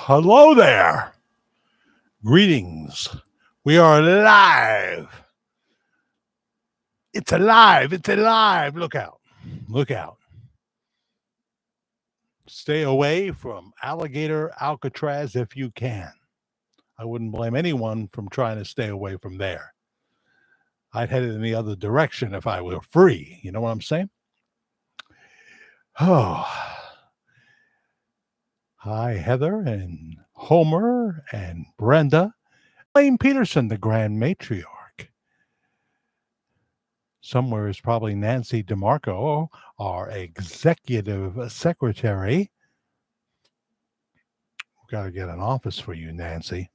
Hello there. Greetings. We are live. It's alive. It's alive. Look out. Look out. Stay away from alligator Alcatraz if you can. I wouldn't blame anyone from trying to stay away from there. I'd head in the other direction if I were free. You know what I'm saying? Oh. Hi, Heather and Homer and Brenda. Elaine Peterson, the Grand Matriarch. Somewhere is probably Nancy DeMarco, our executive secretary. We've got to get an office for you, Nancy.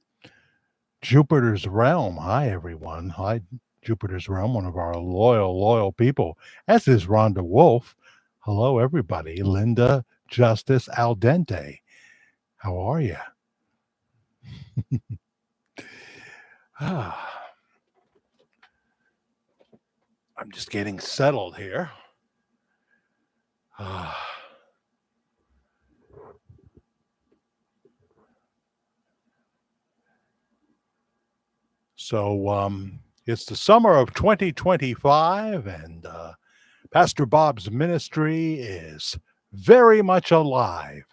Jupiter's Realm. Hi, everyone. Hi, Jupiter's Realm, one of our loyal people, as is Rhonda Wolf. Hello, everybody. Linda Justice Al Dente. How are you? I'm just getting settled here. So it's the summer of 2025, and Pastor Bob's ministry is very much alive.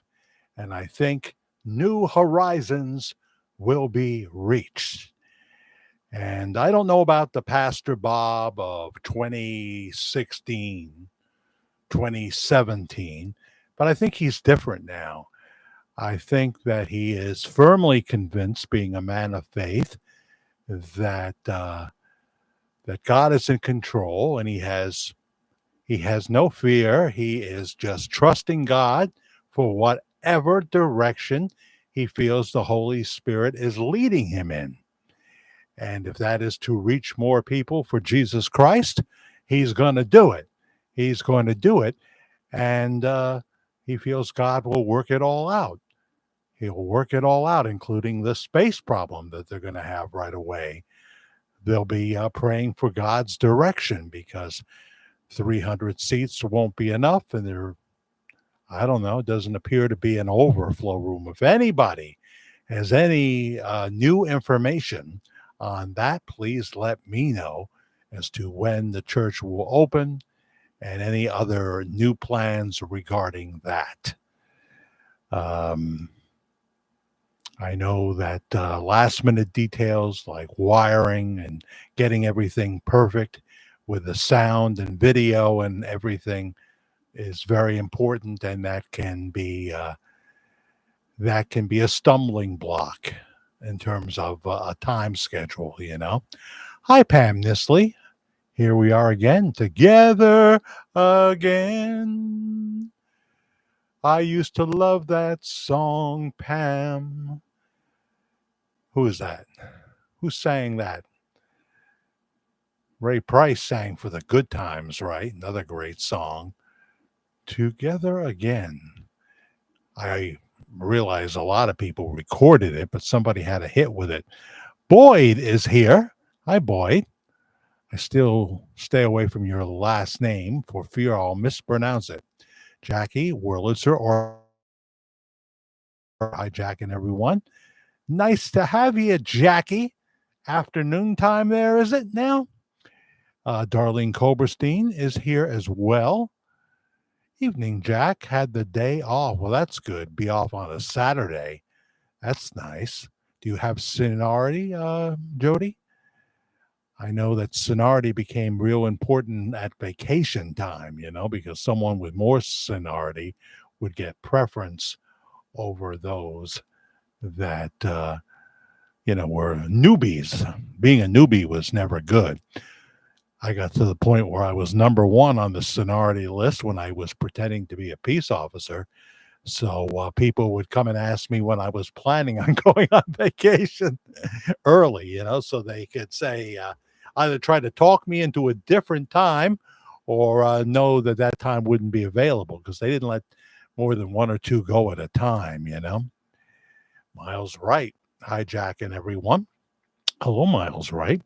And I think new horizons will be reached. And I don't know about the Pastor Bob of 2016, 2017, but I think he's different now. I think that he is firmly convinced, being a man of faith, that God is in control, and he has no fear. He is just trusting God for whatever direction he feels the Holy Spirit is leading him in. And if that is to reach more people for Jesus Christ, he's going to do it. He's going to do it. And he feels God will work it all out. He'll work it all out, including the space problem that they're going to have right away. They'll be praying for God's direction, because 300 seats won't be enough. And I don't know, it doesn't appear to be an overflow room. If anybody has any new information on that, please let me know as to when the church will open and any other new plans regarding that. I know that last minute details like wiring and getting everything perfect with the sound and video and everything is very important, and that can be a stumbling block in terms of a time schedule, you know. Hi, Pam Nisley. Here we are again, together again. I used to love that song, Pam. Who is that? Who sang that? Ray Price sang For the Good Times, right? Another great song. Together Again. I realize a lot of people recorded it, but somebody had a hit with it. Boyd is here. Hi, Boyd. I still stay away from your last name for fear I'll mispronounce it. Jackie Wurlitzer, or hi, Jack and everyone. Nice to have you, Jackie. Afternoon time there, is it now? Darlene Koberstein is here as well. Evening, Jack. Had the day off. Well, that's good. Be off on a Saturday. That's nice. Do you have seniority, Jody? I know that seniority became real important at vacation time, you know, because someone with more seniority would get preference over those that, were newbies. Being a newbie was never good. I got to the point where I was number one on the seniority list when I was pretending to be a peace officer. So people would come and ask me when I was planning on going on vacation early, you know, so they could say, either try to talk me into a different time or know that that time wouldn't be available, because they didn't let more than one or two go at a time, you know. Miles Wright. Hi, Jack and everyone. Hello, Miles Wright.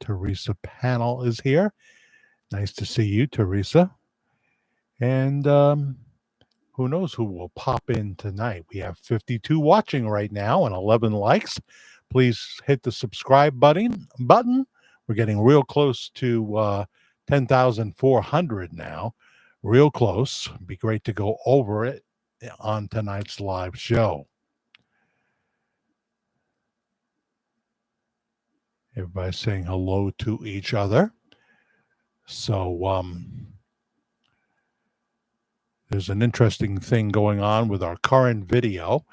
Teresa Panel is here. Nice to see you, Teresa. And who knows who will pop in tonight. We have 52 watching right now and 11 likes. Please hit the subscribe button. We're getting real close to 10,400 now. Real close. It'd be great to go over it on tonight's live show. Everybody's saying hello to each other. So there's an interesting thing going on with our current video.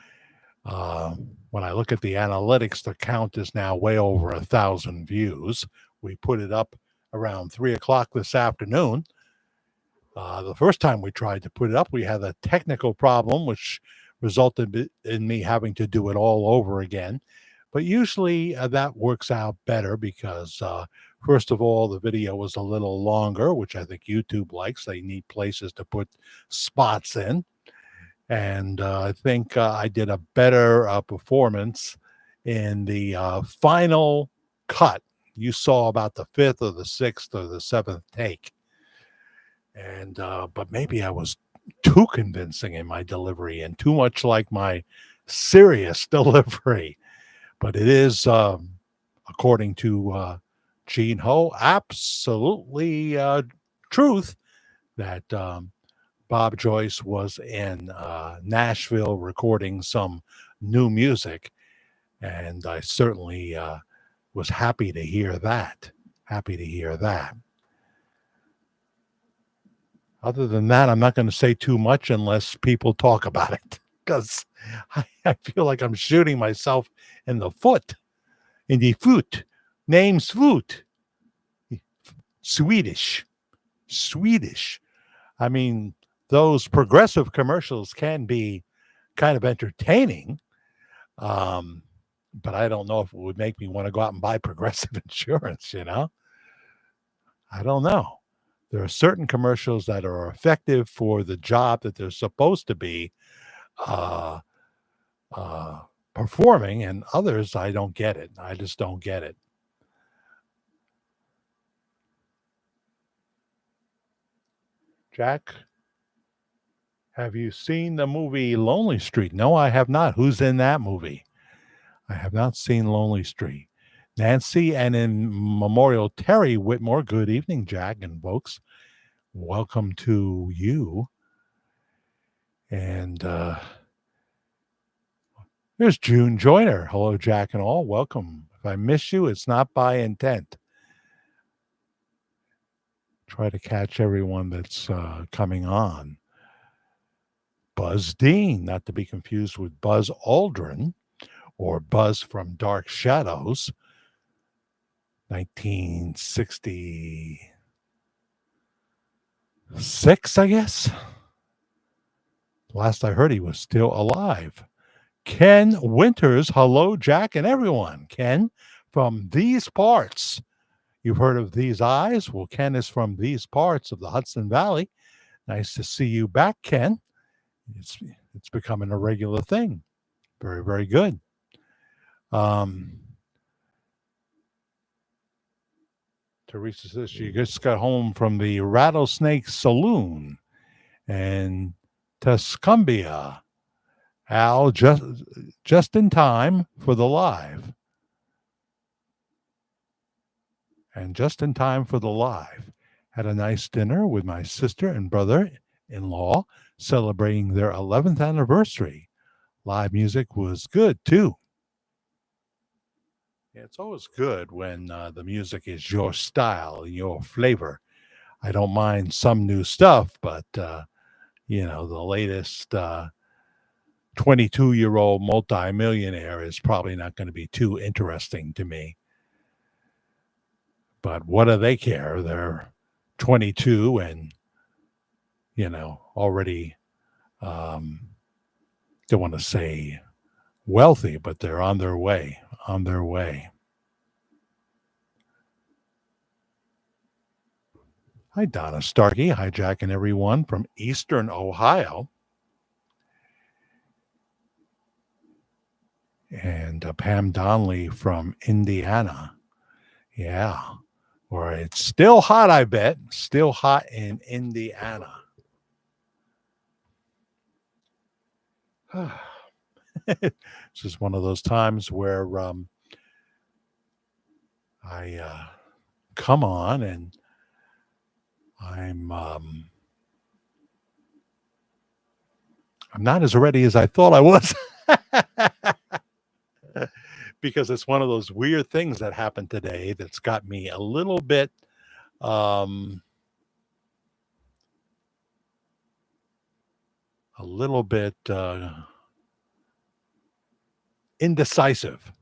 When I look at the analytics, the count is now way over 1,000 views. We put it up around 3 o'clock this afternoon. The first time we tried to put it up, we had a technical problem, which resulted in me having to do it all over again. But usually that works out better because, first of all, the video was a little longer, which I think YouTube likes. They need places to put spots in. And I think I did a better performance in the final cut. You saw about the 5th or the 6th or the 7th take. And but maybe I was too convincing in my delivery and too much like my serious delivery. But it is, according to Gene Ho, absolutely truth that Bob Joyce was in Nashville recording some new music. And I certainly was happy to hear that. Happy to hear that. Other than that, I'm not going to say too much unless people talk about it, because I feel like I'm shooting myself in the foot. In the foot. Name's foot. Swedish. I mean, those progressive commercials can be kind of entertaining, but I don't know if it would make me want to go out and buy progressive insurance, you know? I don't know. There are certain commercials that are effective for the job that they're supposed to be uh, performing, and others, I don't get it. I just don't get it. Jack, have you seen the movie Lonely Street? No, I have not. Who's in that movie? I have not seen Lonely Street. Nancy and in Memorial, Terry Whitmore. Good evening, Jack and folks. Welcome to you. And there's June Joyner. Hello, Jack and all. Welcome. If I miss you, it's not by intent. Try to catch everyone that's coming on. Buzz Dean, not to be confused with Buzz Aldrin or Buzz from Dark Shadows. 1966, I guess. Last I heard, he was still alive. Ken Winters, hello, Jack and everyone. Ken, from these parts. You've heard of These Eyes? Well, Ken is from these parts of the Hudson Valley. Nice to see you back, Ken. It's becoming a regular thing. Very, very good. Teresa says she just got home from the Rattlesnake Saloon and Tuscumbia. Al, just in time for the live. And just in time for the live. Had a nice dinner with my sister and brother-in-law celebrating their 11th anniversary. Live music was good, too. Yeah, it's always good when the music is your style and your flavor. I don't mind some new stuff, but, the latest 22-year-old multimillionaire is probably not going to be too interesting to me. But what do they care? They're 22 and, already, don't want to say wealthy, but they're on their way. Hi, Donna Starkey. Hi, Jack and everyone from Eastern Ohio. And Pam Donnelly from Indiana. Yeah. Where it's still hot, I bet. Still hot in Indiana. It's just one of those times where I come on and I'm um, I'm not as ready as I thought I was. Because it's one of those weird things that happened today that's got me um, a little bit indecisive.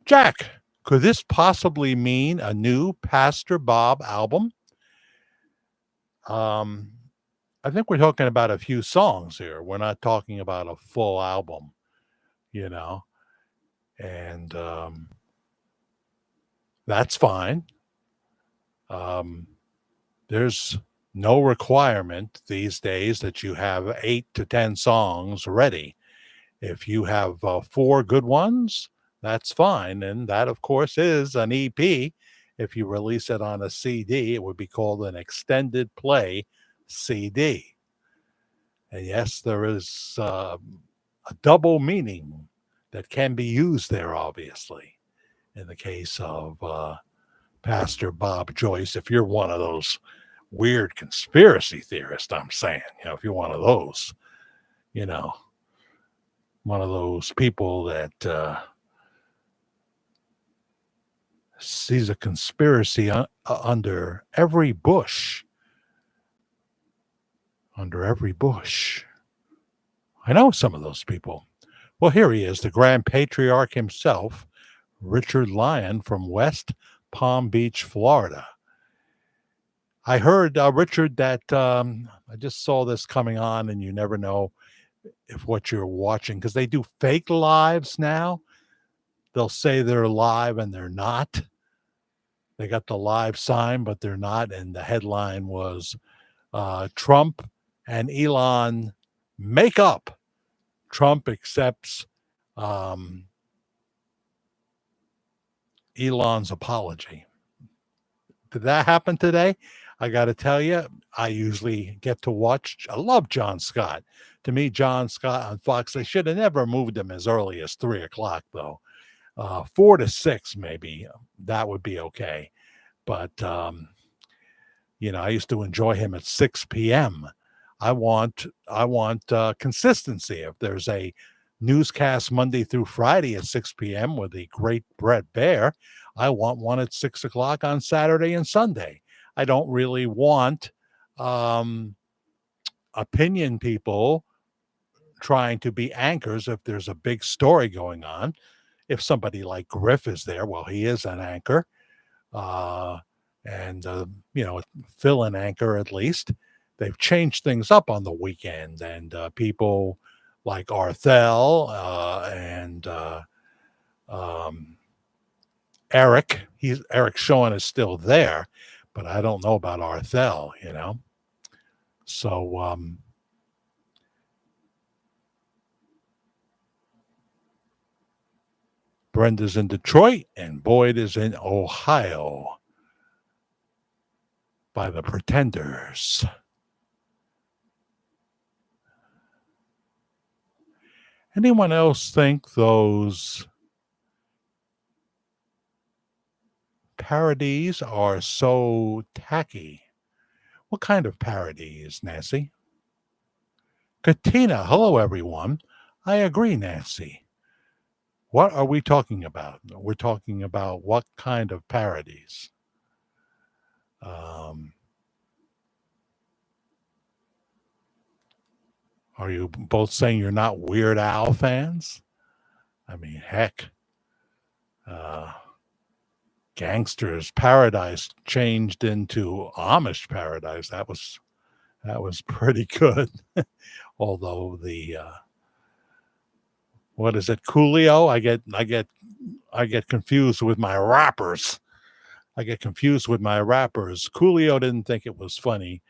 Jack, could this possibly mean a new Pastor Bob album? Um, I think we're talking about a few songs here. We're not talking about a full album, you know, and that's fine. Um, there's no requirement these days that you have 8 to 10 songs ready. If you have 4 good ones, that's fine. And that, of course, is an EP. If you release it on a CD, it would be called an extended play CD. And yes, there is a double meaning that can be used there, obviously. In the case of Pastor Bob Joyce, if you're one of those weird conspiracy theorists, I'm saying, if you're one of those, you know, one of those people that sees a conspiracy under every bush. Under every bush. I know some of those people. Well, here he is, the Grand Patriarch himself, Richard Lyon from West Palm Beach, Florida. I heard, Richard, that I just saw this coming on, and you never know if what you're watching, because they do fake lives now. They'll say they're live and they're not. They got the live sign, but they're not. And the headline was Trump and Elon make up. Trump accepts Elon's apology. Did that happen today? I got to tell you, I usually get to watch. I love John Scott. To me, John Scott on Fox, they should have never moved him as early as 3 o'clock, though. 4 to 6, maybe that would be okay. But I used to enjoy him at 6 p.m. I want consistency. If there's a newscast Monday through Friday at 6 p.m. with the great Brett Baer, I want one at 6 o'clock on Saturday and Sunday. I don't really want opinion people trying to be anchors if there's a big story going on. If somebody like Griff is there, well, he is an anchor. And fill an anchor at least. They've changed things up on the weekend, and people like Arthel and Eric. Eric Shawn is still there, but I don't know about Arthel. So Brenda's in Detroit, and Boyd is in Ohio. By the Pretenders. Anyone else think those parodies are so tacky? What kind of parodies, Nancy? Katina, hello everyone. I agree, Nancy. What are we talking about? We're talking about what kind of parodies? Are you both saying you're not Weird Al fans? I mean, heck. Gangster's Paradise changed into Amish Paradise. That was pretty good. Although the what is it, Coolio? I get confused with my rappers. Coolio didn't think it was funny.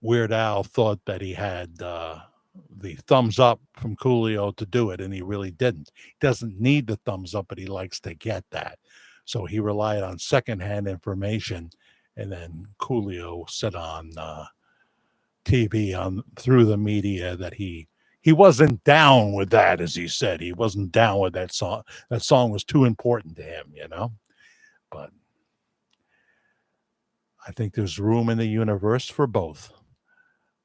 Weird Al thought that he had the thumbs up from Coolio to do it, and he really didn't. He doesn't need the thumbs up, but he likes to get that. So he relied on secondhand information, and then Coolio said on TV on through the media that he wasn't down with that, as he said. He wasn't down with that song. That song was too important to him, you know. But I think there's room in the universe for both.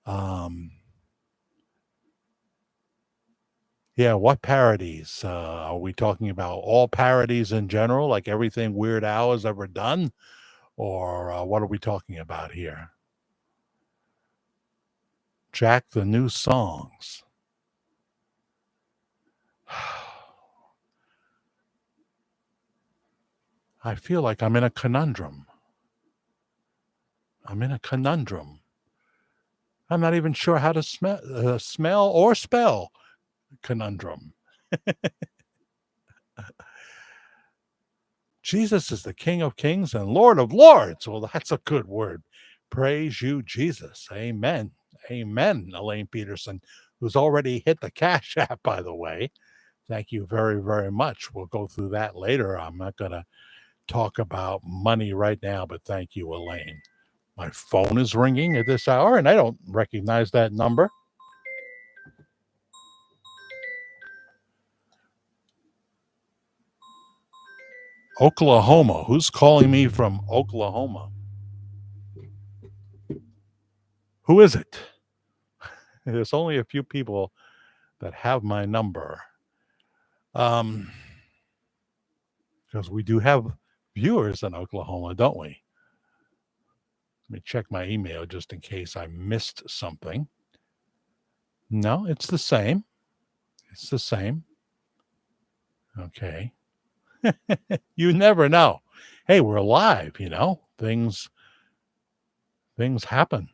Um, yeah, what parodies? Are we talking about all parodies in general, like everything Weird Al has ever done? Or what are we talking about here? Jack, the new songs. I feel like I'm in a conundrum. I'm in a conundrum. I'm not even sure how to smell or spell conundrum. Jesus is the King of Kings and Lord of Lords. Well, that's a good word. Praise you, Jesus. Amen. Amen, Elaine Peterson, who's already hit the Cash App, by the way. Thank you very, very much. We'll go through that later. I'm not going to talk about money right now, but thank you, Elaine. My phone is ringing at this hour, and I don't recognize that number. Oklahoma. Who's calling me from Oklahoma? Who is it? There's only a few people that have my number. Because we do have viewers in Oklahoma, don't we? Let me check my email just in case I missed something. No, it's the same. It's the same. Okay. You never know. Hey, we're live, you know. Things happen.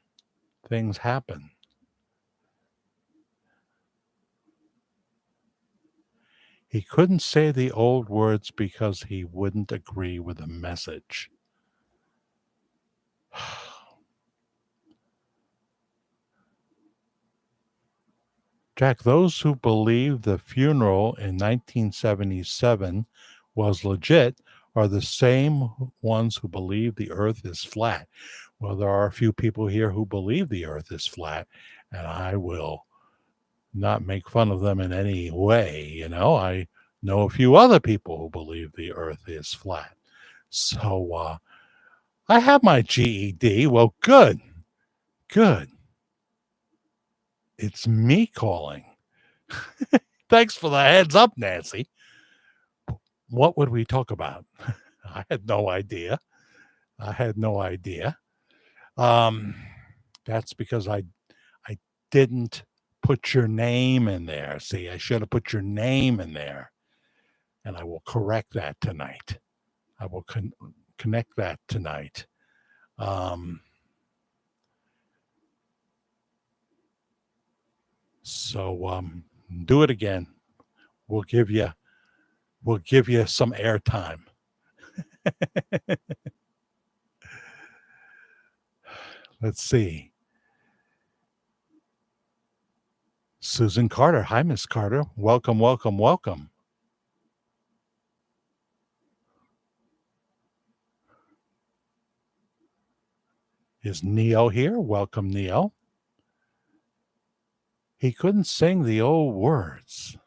Things happen. He couldn't say the old words because he wouldn't agree with the message. Jack, those who believe the funeral in 1977 was legit are the same ones who believe the earth is flat. Well, there are a few people here who believe the earth is flat, and I will not make fun of them in any way. You know, I know a few other people who believe the earth is flat. So I have my GED. Well, good. It's me calling. Thanks for the heads up, Nancy. What would we talk about? I had no idea. That's because I didn't put your name in there. See, I should have put your name in there, and I will correct that tonight. I will connect that tonight. So do it again. We'll give you some airtime. Let's see. Susan Carter. Hi, Miss Carter. Welcome, welcome, welcome. Is Neo here? Welcome, Neo. He couldn't sing the old words.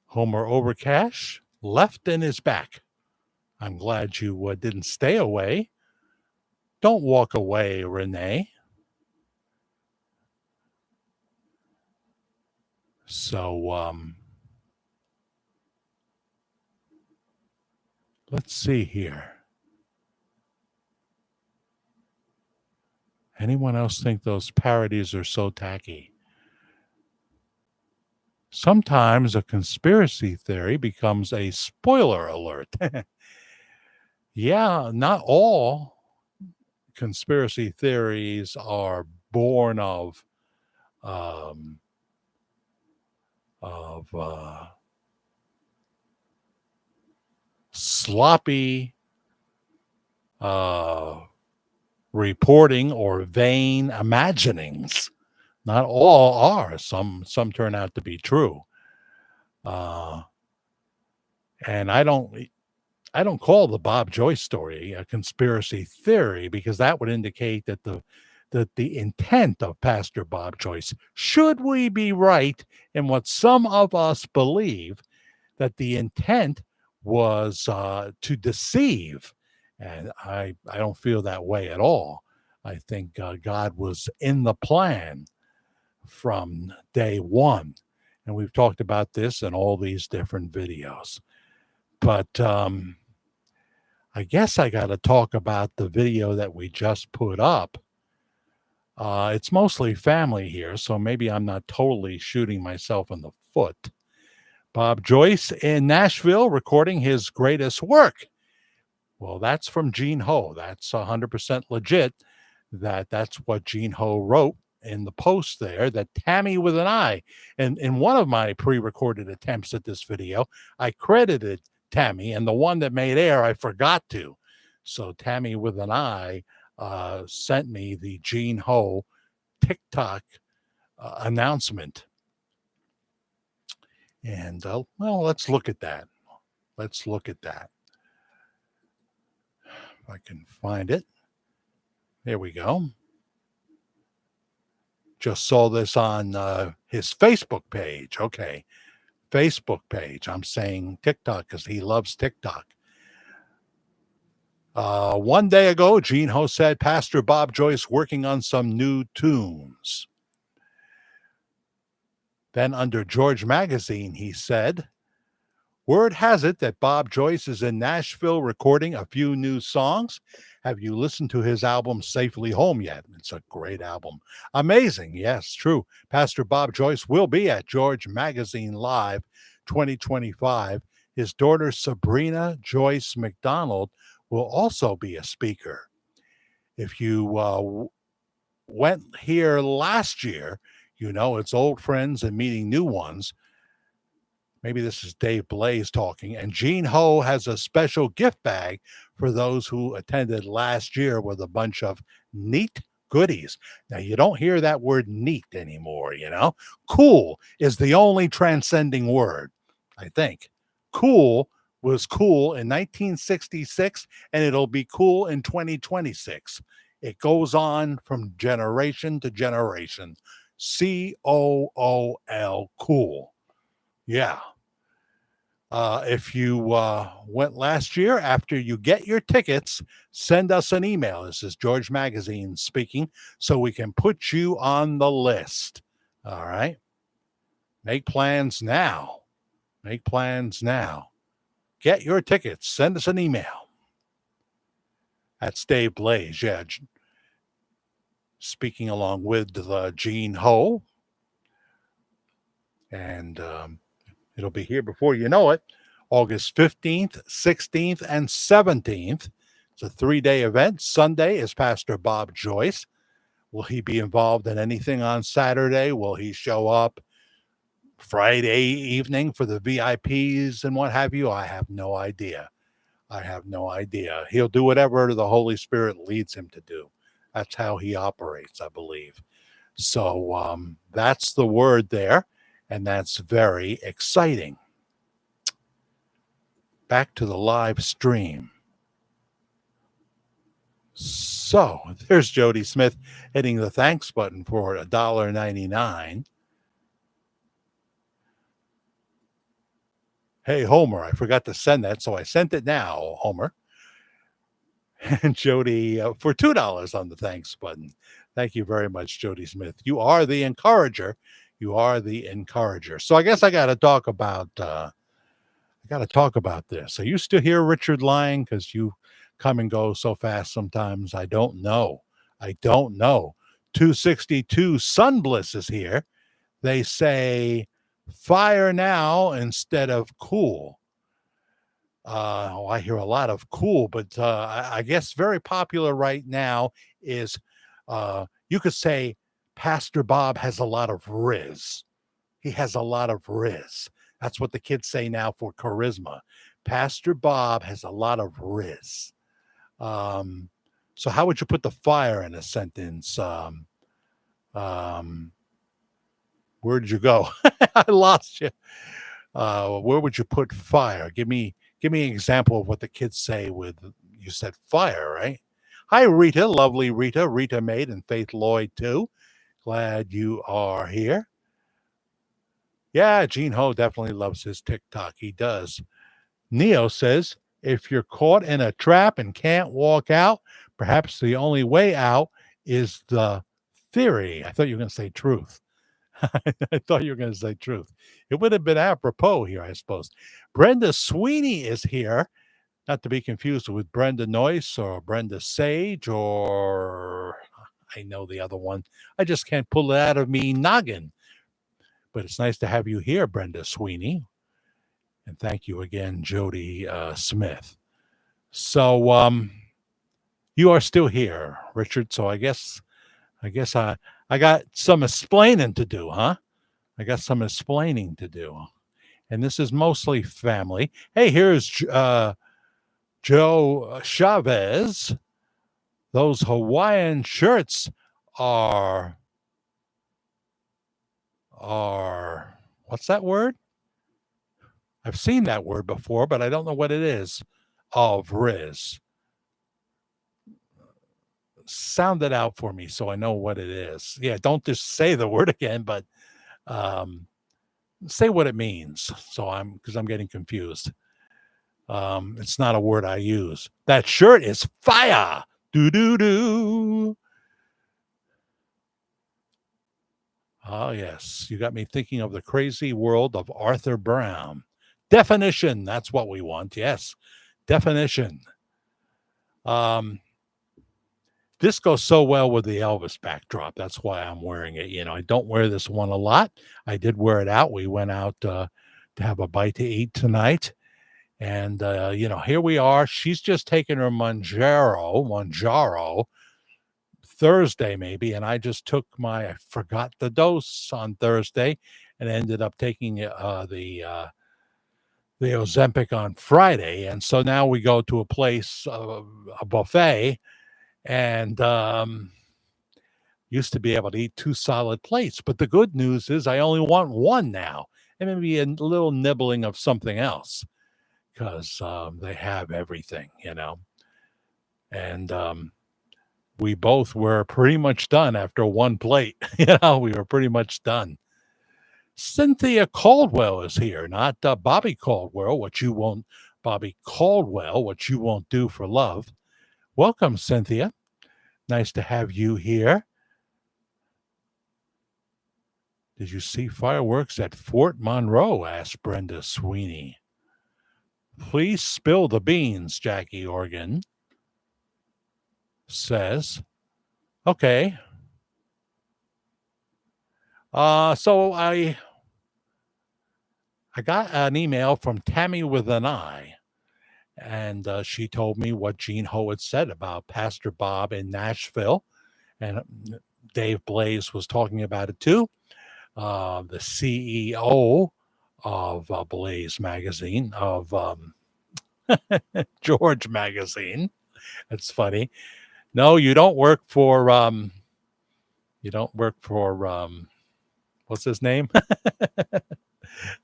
Homer Overcash left in his back. I'm glad you didn't stay away. Don't walk away, Renee. So, let's see here. Anyone else think those parodies are so tacky? Sometimes a conspiracy theory becomes a spoiler alert. Yeah, not all conspiracy theories are born of sloppy reporting or vain imaginings. Not all are. Some turn out to be true. And I don't I don't call the Bob Joyce story a conspiracy theory because that would indicate that the intent of Pastor Bob Joyce, should we be right in what some of us believe, that the intent was to deceive. And I don't feel that way at all. I think God was in the plan from day one. And we've talked about this in all these different videos. But I guess I got to talk about the video that we just put up. It's mostly family here, so maybe I'm not totally shooting myself in the foot. Bob Joyce in Nashville recording his greatest work. Well, that's from Gene Ho. That's 100% legit. That's what Gene Ho wrote in the post there, that Tammy with an I. And in one of my pre-recorded attempts at this video, I credited Tammy, and the one that made air, I forgot to. So Tammy with an I sent me the Gene Ho TikTok announcement. And, well, let's look at that. Let's look at that. If I can find it. There we go. Just saw this on his Facebook page. Okay. Facebook page. I'm saying TikTok because he loves TikTok. One day ago, Gene Ho said Pastor Bob Joyce working on some new tunes. Then under George Magazine, he said, word has it that Bob Joyce is in Nashville recording a few new songs. Have you listened to his album Safely Home yet? It's a great album. Amazing. Yes, true. Pastor Bob Joyce will be at George Magazine Live 2025. His daughter Sabrina Joyce McDonald will also be a speaker. If you went here last year, you know it's old friends and meeting new ones. Maybe this is Dave Blaze talking. And Gene Ho has a special gift bag for those who attended last year with a bunch of neat goodies. Now, you don't hear that word neat anymore, you know. Cool is the only transcending word, I think. Cool was cool in 1966, and it'll be cool in 2026. It goes on from generation to generation. COOL, cool. Yeah. If you went last year, after you get your tickets, send us an email. This is George Magazine speaking, so we can put you on the list. All right. Make plans now. Make plans now. Get your tickets. Send us an email. That's Dave Blaze. Yeah. Speaking along with Gene Ho. And it'll be here before you know it. August 15th, 16th, and 17th. It's a 3-day event. Sunday is Pastor Bob Joyce. Will he be involved in anything on Saturday? Will he show up Friday evening for the VIPs and what have you? I have no idea. I have no idea. He'll do whatever the Holy Spirit leads him to do. That's how he operates, I believe. So that's the word there, and that's very exciting. Back to the live stream. So there's Jody Smith hitting the thanks button for $1.99. Hey, Homer, I forgot to send that, so I sent it now, Homer. And Jody for $2 on the thanks button. Thank you very much, Jody Smith. You are the encourager. You are the encourager. So I guess I got to talk about this. Are you still here, Richard Lang? Because you come and go so fast sometimes. I don't know. 262 Sunbliss is here. They say fire now instead of cool. I hear a lot of cool, but I guess very popular right now is you could say Pastor Bob has a lot of riz. He has a lot of riz. That's what the kids say now for charisma. Pastor Bob has a lot of riz. So how would you put the fire in a sentence? Where did you go? I lost you. Where would you put fire? Give me Give me an example of what the kids say with, you said fire, right? Hi, Rita, lovely Rita, Rita Maid and Faith Lloyd too. Glad you are here. Yeah, Gene Ho definitely loves his TikTok. He does. Neo says, if you're caught in a trap and can't walk out, perhaps the only way out is the theory. I thought you were going to say truth. I thought you were going to say truth. It would have been apropos here, I suppose. Brenda Sweeney is here, not to be confused with Brenda Noyce or Brenda Sage or I know the other one. I just can't pull it out of me noggin. But it's nice to have you here, Brenda Sweeney. And thank you again, Jody Smith. So you are still here, Richard. So I guess I got some explaining to do, huh? I got some explaining to do. And this is mostly family. Hey, here's Joe Chavez. Those Hawaiian shirts are what's that word? I've seen that word before, but I don't know what it is. Of Riz. Sound it out for me so I know what it is. Yeah, don't just say the word again, but say what it means. So because I'm getting confused. It's not a word I use. That shirt is fire. Do do do. Oh yes, you got me thinking of the crazy world of Arthur Brown. Definition. That's what we want. Yes, definition. This goes so well with the Elvis backdrop. That's why I'm wearing it. I don't wear this one a lot. I did wear it out. We went out to have a bite to eat tonight. And, here we are. She's just taking her Manjaro Thursday, maybe. And I just took I forgot the dose on Thursday and ended up taking the Ozempic on Friday. And so now we go to a place, a buffet, and used to be able to eat 2 solid plates. But the good news is I only want 1 now, and maybe a little nibbling of something else because they have everything, And we both were pretty much done after 1 plate. We were pretty much done. Cynthia Caldwell is here, not Bobby Caldwell, Bobby Caldwell, what you won't do for love. Welcome, Cynthia. Nice to have you here. Did you see fireworks at Fort Monroe? Asked Brenda Sweeney. Please spill the beans, Jackie Organ says. Okay. So I got an email from Tammy with an I, and she told me what Gene Ho had said about Pastor Bob in Nashville, and Dave Blaze was talking about it too. The CEO of Blaze magazine, of George magazine. That's funny. No, you don't work for what's his name?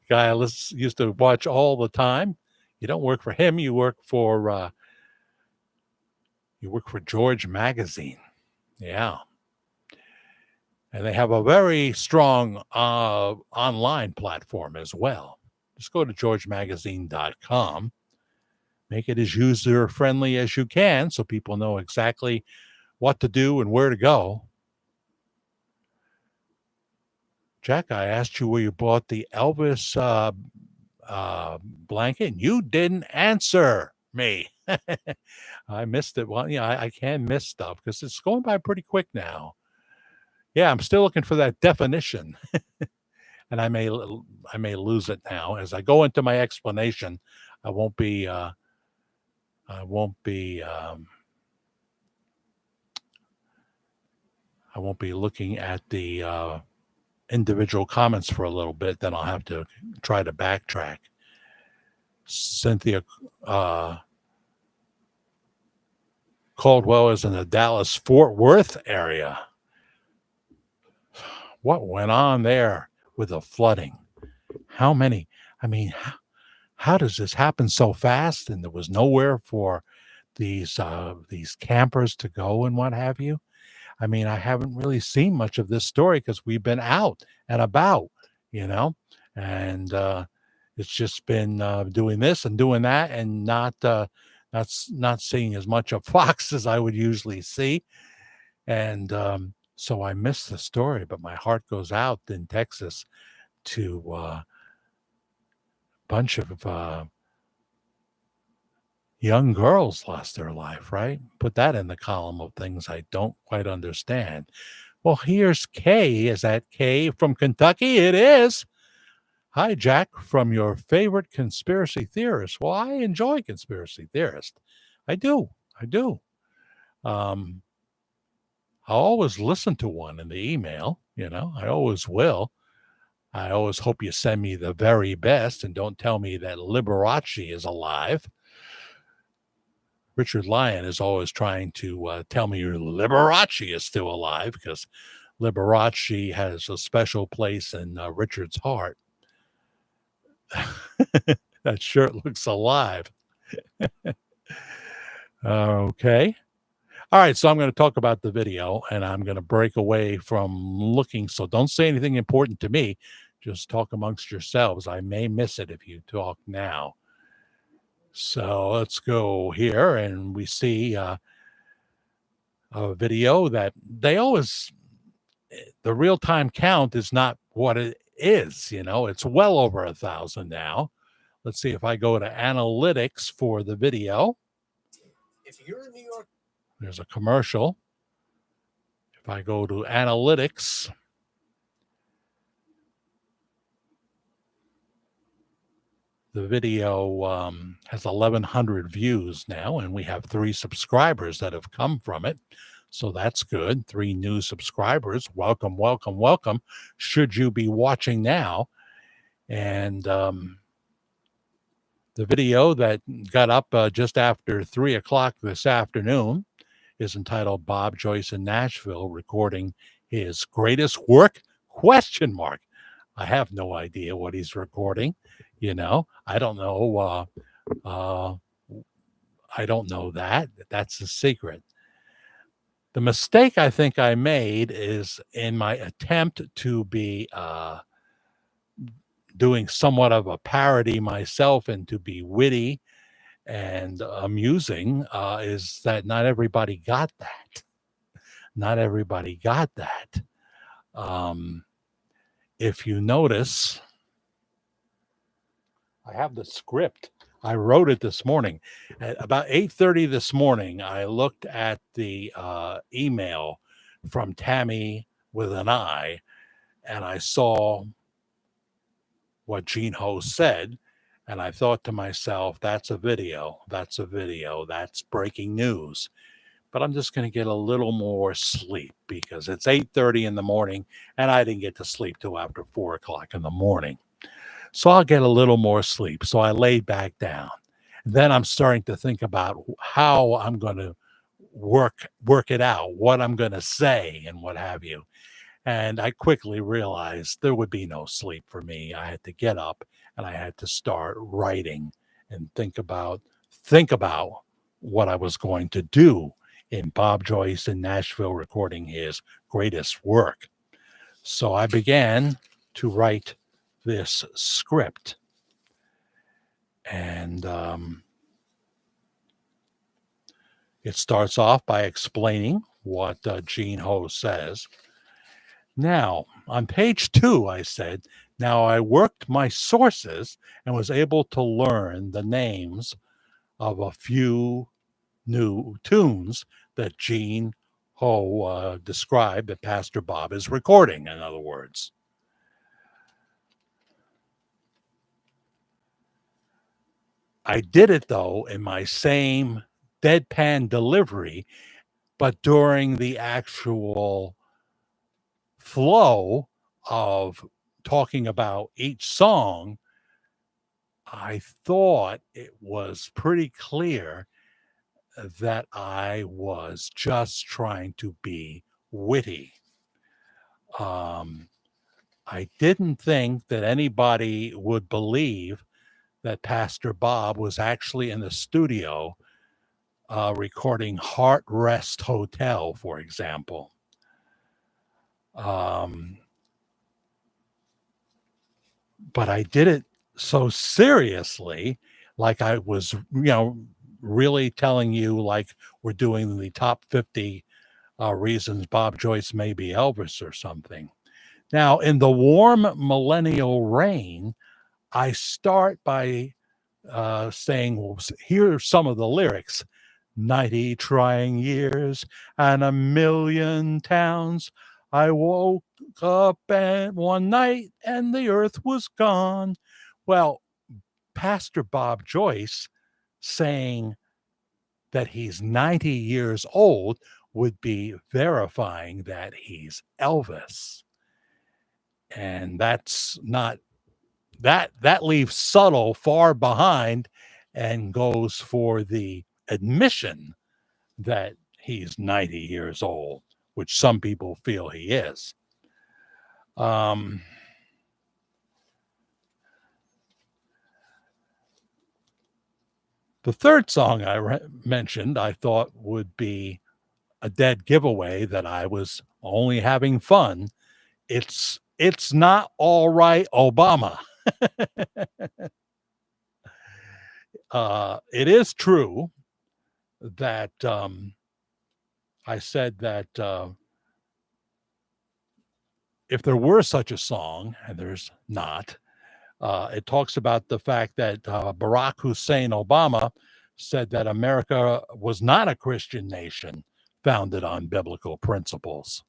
Guy I used to watch all the time. You don't work for him. You work for George magazine. Yeah. And they have a very strong online platform as well. Just go to georgemagazine.com. Make it as user-friendly as you can so people know exactly what to do and where to go. Jack, I asked you where you bought the Elvis blanket, and you didn't answer me. I missed it. Well, I can miss stuff because it's going by pretty quick now. Yeah, I'm still looking for that definition. And I may lose it now. As I go into my explanation, I won't be looking at the individual comments for a little bit. Then I'll have to try to backtrack. Cynthia Caldwell is in the Dallas-Fort Worth area. What went on there with the flooding? How many? I mean, how does this happen so fast? And there was nowhere for these campers to go and what have you. I mean, I haven't really seen much of this story because we've been out and about, you know, and it's just been doing this and doing that, and not seeing as much of Fox as I would usually see, and so I missed the story. But my heart goes out in Texas to a bunch of young girls lost their life. Right? Put that in the column of things I don't quite understand. Well, here's Kay. Is that Kay from Kentucky? It is. Hi, Jack, from your favorite conspiracy theorist. Well, I enjoy conspiracy theorists. I do. I do. Um, I'll always listen to one in the email. I always will. I always hope you send me the very best and don't tell me that Liberace is alive. Richard Lyon is always trying to tell me Liberace is still alive because Liberace has a special place in Richard's heart. That shirt looks alive. Okay. All right. So I'm going to talk about the video and I'm going to break away from looking. So don't say anything important to me. Just talk amongst yourselves. I may miss it if you talk now. So let's go here and we see a video that they always, the real time count is not what it is. It's well over 1,000 now. Let's see if I go to analytics for the video. If you're in New York, there's a commercial. If I go to analytics, the video has 1,100 views now, and we have 3 subscribers that have come from it. So that's good. 3 new subscribers. Welcome, welcome, welcome. Should you be watching now? And the video that got up just after 3 o'clock this afternoon is entitled Bob, Joyce and Nashville recording his greatest work? ? I have no idea what he's recording. I don't know. I don't know that. That's the secret. The mistake I think I made is in my attempt to be doing somewhat of a parody myself and to be witty and amusing is that not everybody got that. Not everybody got that. If you notice, I have the script. I wrote it this morning. At about 8:30 this morning, I looked at the email from Tammy with an I, and I saw what Gene Ho said, and I thought to myself, that's a video. That's a video. That's breaking news. But I'm just going to get a little more sleep because it's 8:30 in the morning, and I didn't get to sleep till after 4 o'clock in the morning. So I'll get a little more sleep. So I laid back down. Then I'm starting to think about how I'm going to work it out, what I'm going to say and what have you. And I quickly realized there would be no sleep for me. I had to get up and I had to start writing and think about what I was going to do in Bob Joyce in Nashville recording his greatest work. So I began to write this script. And it starts off by explaining what Gene Ho says. Now, on page 2, I said, now I worked my sources and was able to learn the names of a few new tunes that Gene Ho described that Pastor Bob is recording, in other words. I did it, though, in my same deadpan delivery, but during the actual flow of talking about each song, I thought it was pretty clear that I was just trying to be witty. I didn't think that anybody would believe that Pastor Bob was actually in the studio recording Heart Rest Hotel, for example. But I did it so seriously, like I was, really telling you, like we're doing the top 50 reasons Bob Joyce may be Elvis or something. Now, in the warm millennial rain, I start by saying, well, here are some of the lyrics: 90 trying years and a million towns. I woke up and one night and the earth was gone. Well, Pastor Bob Joyce saying that he's 90 years old would be verifying that he's Elvis. And that's not that leaves subtle far behind and goes for the admission that he's 90 years old, which some people feel he is. The third song I mentioned, I thought would be a dead giveaway that I was only having fun. It's Not All Right, Obama. It is true that I said that if there were such a song, and there's not, it talks about the fact that Barack Hussein Obama said that America was not a Christian nation founded on biblical principles.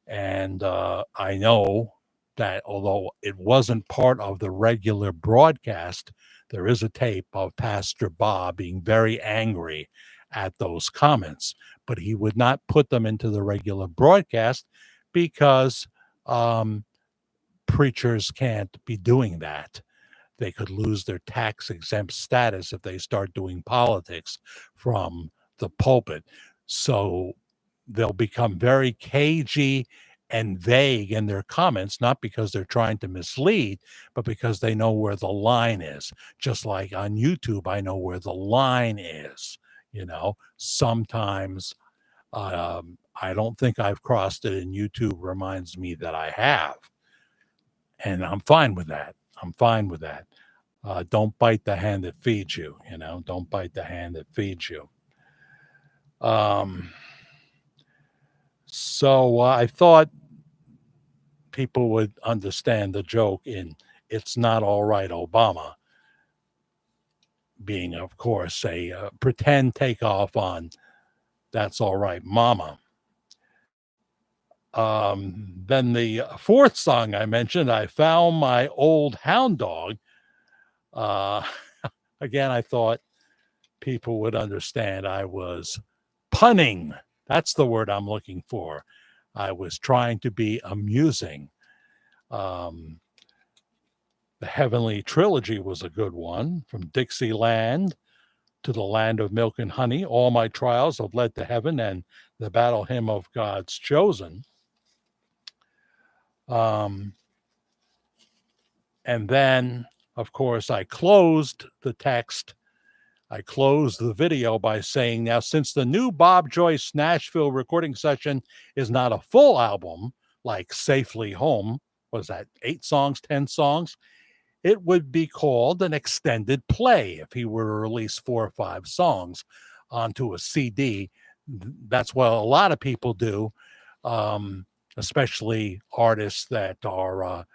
And I know that although it wasn't part of the regular broadcast, there is a tape of Pastor Bob being very angry at those comments, but he would not put them into the regular broadcast because preachers can't be doing that. They could lose their tax exempt status if they start doing politics from the pulpit. So they'll become very cagey and vague in their comments, not because they're trying to mislead, but because they know where the line is. Just like on YouTube, I know where the line is. Sometimes I don't think I've crossed it, and YouTube reminds me that I have. And I'm fine with that. Don't bite the hand that feeds you, don't bite the hand that feeds you. So I thought people would understand the joke in It's Not All Right, Obama, being, of course, a pretend takeoff on That's All Right, Mama. Then the fourth song I mentioned, I Found My Old Hound Dog. Again, I thought people would understand I was punning. That's the word I'm looking for. I was trying to be amusing. The Heavenly Trilogy was a good one. From Dixieland to the Land of Milk and Honey, All My Trials Have Led to Heaven, and the Battle Hymn of God's Chosen. And then, of course, I closed the video by saying, now, since the new Bob Joyce Nashville recording session is not a full album, like Safely Home, was that 8 songs, 10 songs? It would be called an extended play if he were to release 4 or 5 songs onto a CD. That's what a lot of people do, especially artists that are,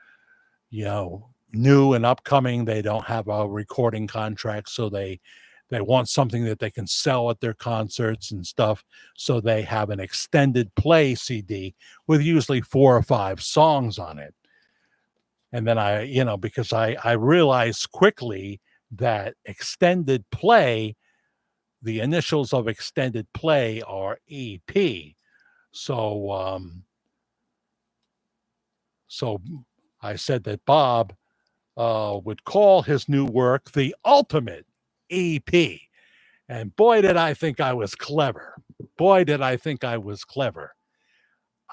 new and upcoming. They don't have a recording contract, so they want something that they can sell at their concerts and stuff. So they have an extended play CD with usually 4 or 5 songs on it. And then because I realized quickly that extended play, the initials of extended play are EP. So I said that Bob would call his new work the ultimate EP. And boy, did I think I was clever.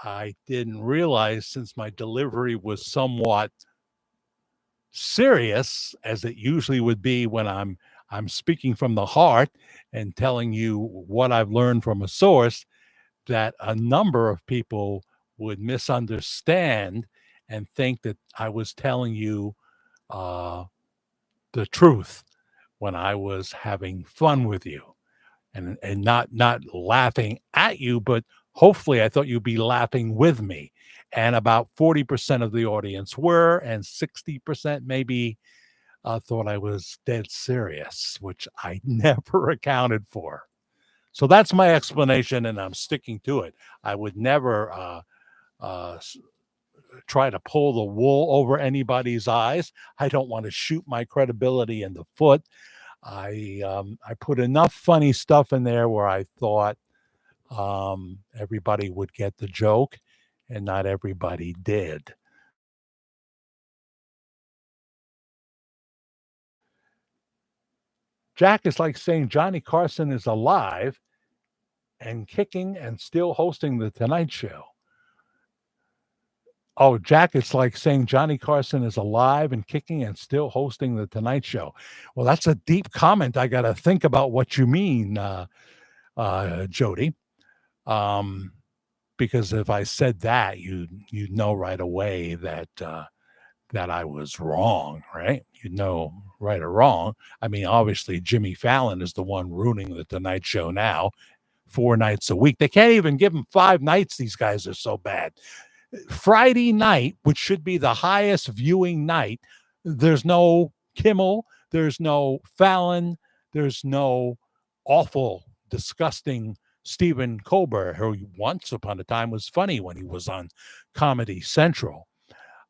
I didn't realize, since my delivery was somewhat serious as it usually would be when I'm speaking from the heart and telling you what I've learned from a source, that a number of people would misunderstand and think that I was telling you uh, the truth when I was having fun with you, and not laughing at you, but hopefully I thought you'd be laughing with me. And about 40% of the audience were, and 60% maybe thought I was dead serious, which I never accounted for. So that's my explanation, and I'm sticking to it. I would never uh, try to pull the wool over anybody's eyes. I don't want to shoot my credibility in the foot. I put enough funny stuff in there where I thought everybody would get the joke, and not everybody did. Jack is like saying Johnny Carson is alive and kicking and still hosting the Tonight Show. Oh, Jack, it's like saying Johnny Carson is alive and kicking and still hosting the Tonight Show. Well, that's a deep comment. I got to think about what you mean, Jody. Um, because if I said that, you'd know right away that I was wrong, right? You'd know right or wrong. I mean, obviously, Jimmy Fallon is the one ruining the Tonight Show now, 4 nights a week. They can't even give him 5 nights. These guys are so bad. Friday night, which should be the highest viewing night, there's no Kimmel, there's no Fallon, there's no awful, disgusting Stephen Colbert, who once upon a time was funny when he was on Comedy Central.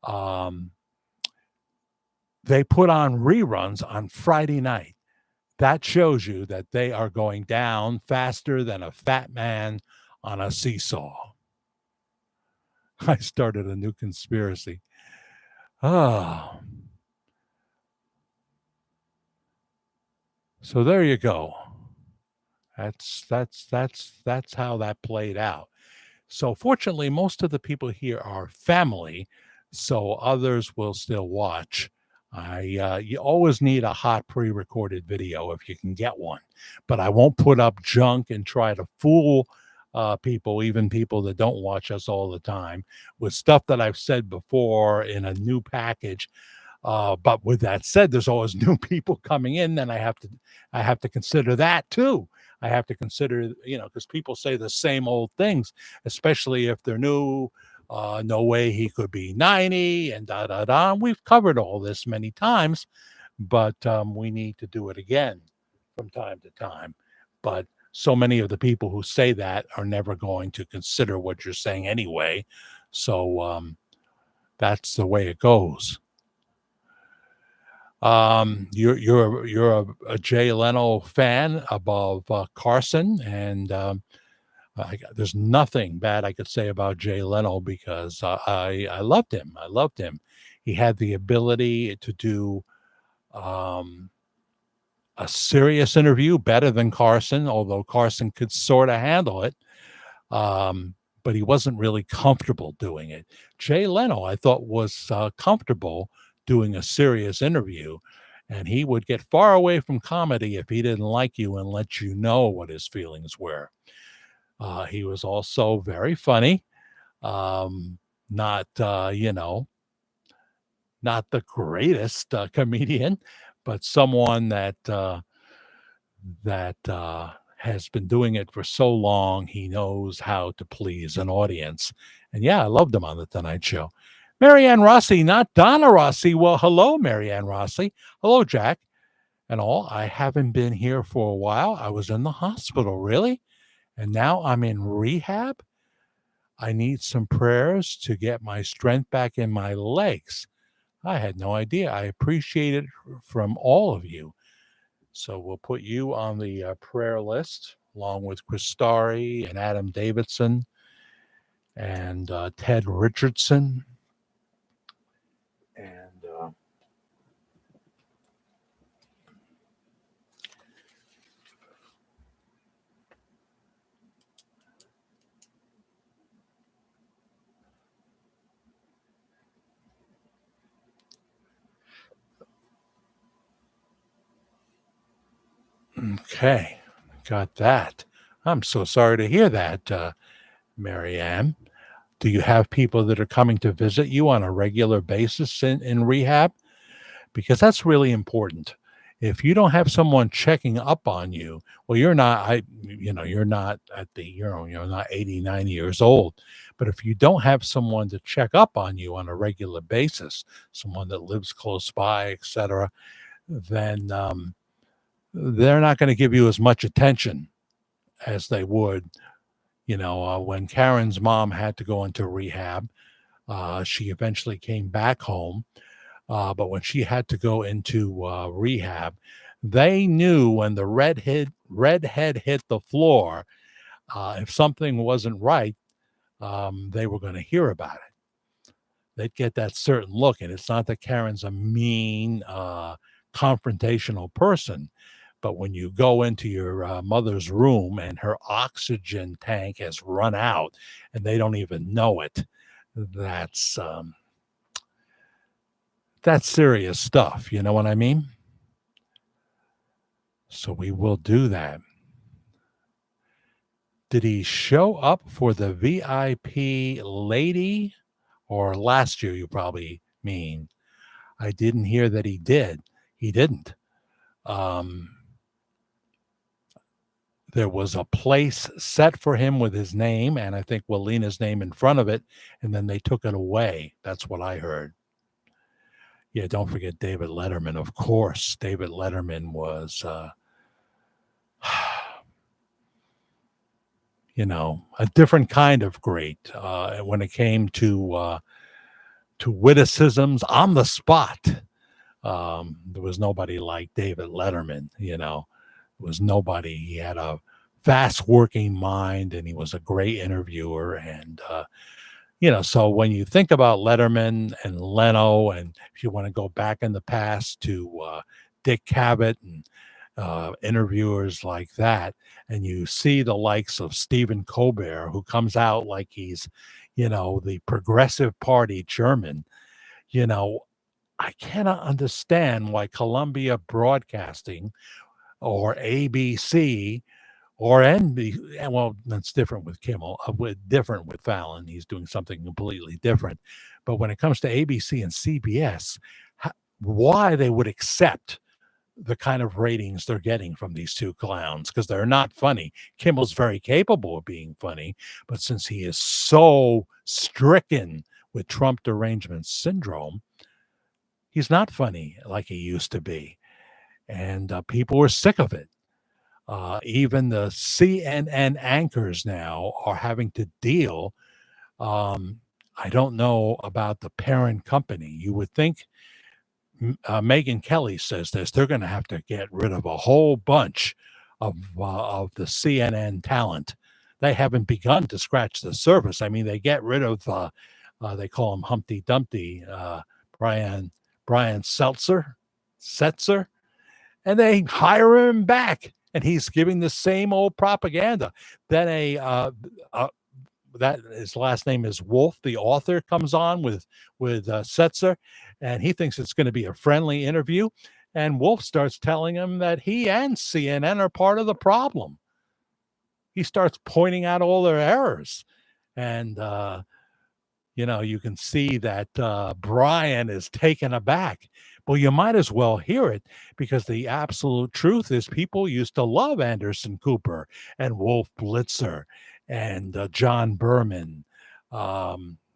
Um, they put on reruns on Friday night. That shows you that they are going down faster than a fat man on a seesaw. I started a new conspiracy. Oh, so there you go. That's how that played out. So fortunately, most of the people here are family, so others will still watch. You always need a hot pre-recorded video if you can get one, but I won't put up junk and try to fool people, even people that don't watch us all the time, with stuff that I've said before in a new package. But with that said, there's always new people coming in, and I have to consider that too. I have to consider, because people say the same old things, especially if they're new. No way he could be 90 and da da da. We've covered all this many times, but we need to do it again from time to time. But so many of the people who say that are never going to consider what you're saying anyway. So that's the way it goes. You're a Jay Leno fan above Carson, and there's nothing bad I could say about Jay Leno because I loved him. I loved him. He had the ability to do um, a serious interview better than Carson, although Carson could sort of handle it. But he wasn't really comfortable doing it. Jay Leno, I thought, was comfortable doing a serious interview, and he would get far away from comedy if he didn't like you and let you know what his feelings were. He was also very funny, not not the greatest comedian, but someone that has been doing it for so long, he knows how to please an audience. And yeah, I loved him on the Tonight Show. Marianne Rossi, not Donna Rossi. Well, hello, Marianne Rossi. Hello, Jack. And all. I haven't been here for a while. I was in the hospital, really. And now I'm in rehab. I need some prayers to get my strength back in my legs. I had no idea. I appreciate it from all of you. So we'll put you on the prayer list along with Chris Starry and Adam Davidson and Ted Richardson. And Okay, got that. I'm so sorry to hear that, Mary Ann. Do you have people that are coming to visit you on a regular basis in rehab? Because that's really important. If you don't have someone checking up on you, well, you're not at the, you're not 80, 90 years old. But if you don't have someone to check up on you on a regular basis, someone that lives close by, etc., then they're not going to give you as much attention as they would. When Karen's mom had to go into rehab, she eventually came back home. But when she had to go into rehab, they knew when the redhead hit the floor, if something wasn't right, they were going to hear about it. They'd get that certain look. And it's not that Karen's a mean, confrontational person, but when you go into your mother's room and her oxygen tank has run out and they don't even know it, that's that's serious stuff. You know what I mean? So we will do that. Did he show up for the VIP lady or last year? You probably mean. I didn't hear that he did. He didn't. Um, there was a place set for him with his name and I think Walina's name in front of it, and then they took it away. That's what I heard. Yeah, don't forget David Letterman, of course. David Letterman was, a different kind of great when it came to witticisms on the spot. There was nobody like David Letterman. There was nobody. He had a fast working mind, and he was a great interviewer. And so when you think about Letterman and Leno, and if you want to go back in the past to Dick Cavett and interviewers like that, and you see the likes of Stephen Colbert, who comes out like he's, the Progressive Party chairman, I cannot understand why Columbia Broadcasting or ABC or NBC, well, that's different with Kimmel, different with Fallon. He's doing something completely different. But when it comes to ABC and CBS, why they would accept the kind of ratings they're getting from these two clowns, because they're not funny. Kimmel's very capable of being funny, but since he is so stricken with Trump derangement syndrome, he's not funny like he used to be. And people are sick of it. Even the CNN anchors now are having to deal. I don't know about the parent company. You would think Megyn Kelly says this, they're going to have to get rid of a whole bunch of the CNN talent. They haven't begun to scratch the surface. I mean, they get rid of, they call him Humpty Dumpty, Brian Setzer, and they hire him back, and he's giving the same old propaganda. Then that his last name is Wolf, the author, comes on with Setzer, and he thinks it's going to be a friendly interview. And Wolf starts telling him that he and CNN are part of the problem. He starts pointing out all their errors. And, you can see that Brian is taken aback. Well, you might as well hear it, because the absolute truth is people used to love Anderson Cooper and Wolf Blitzer and John Berman.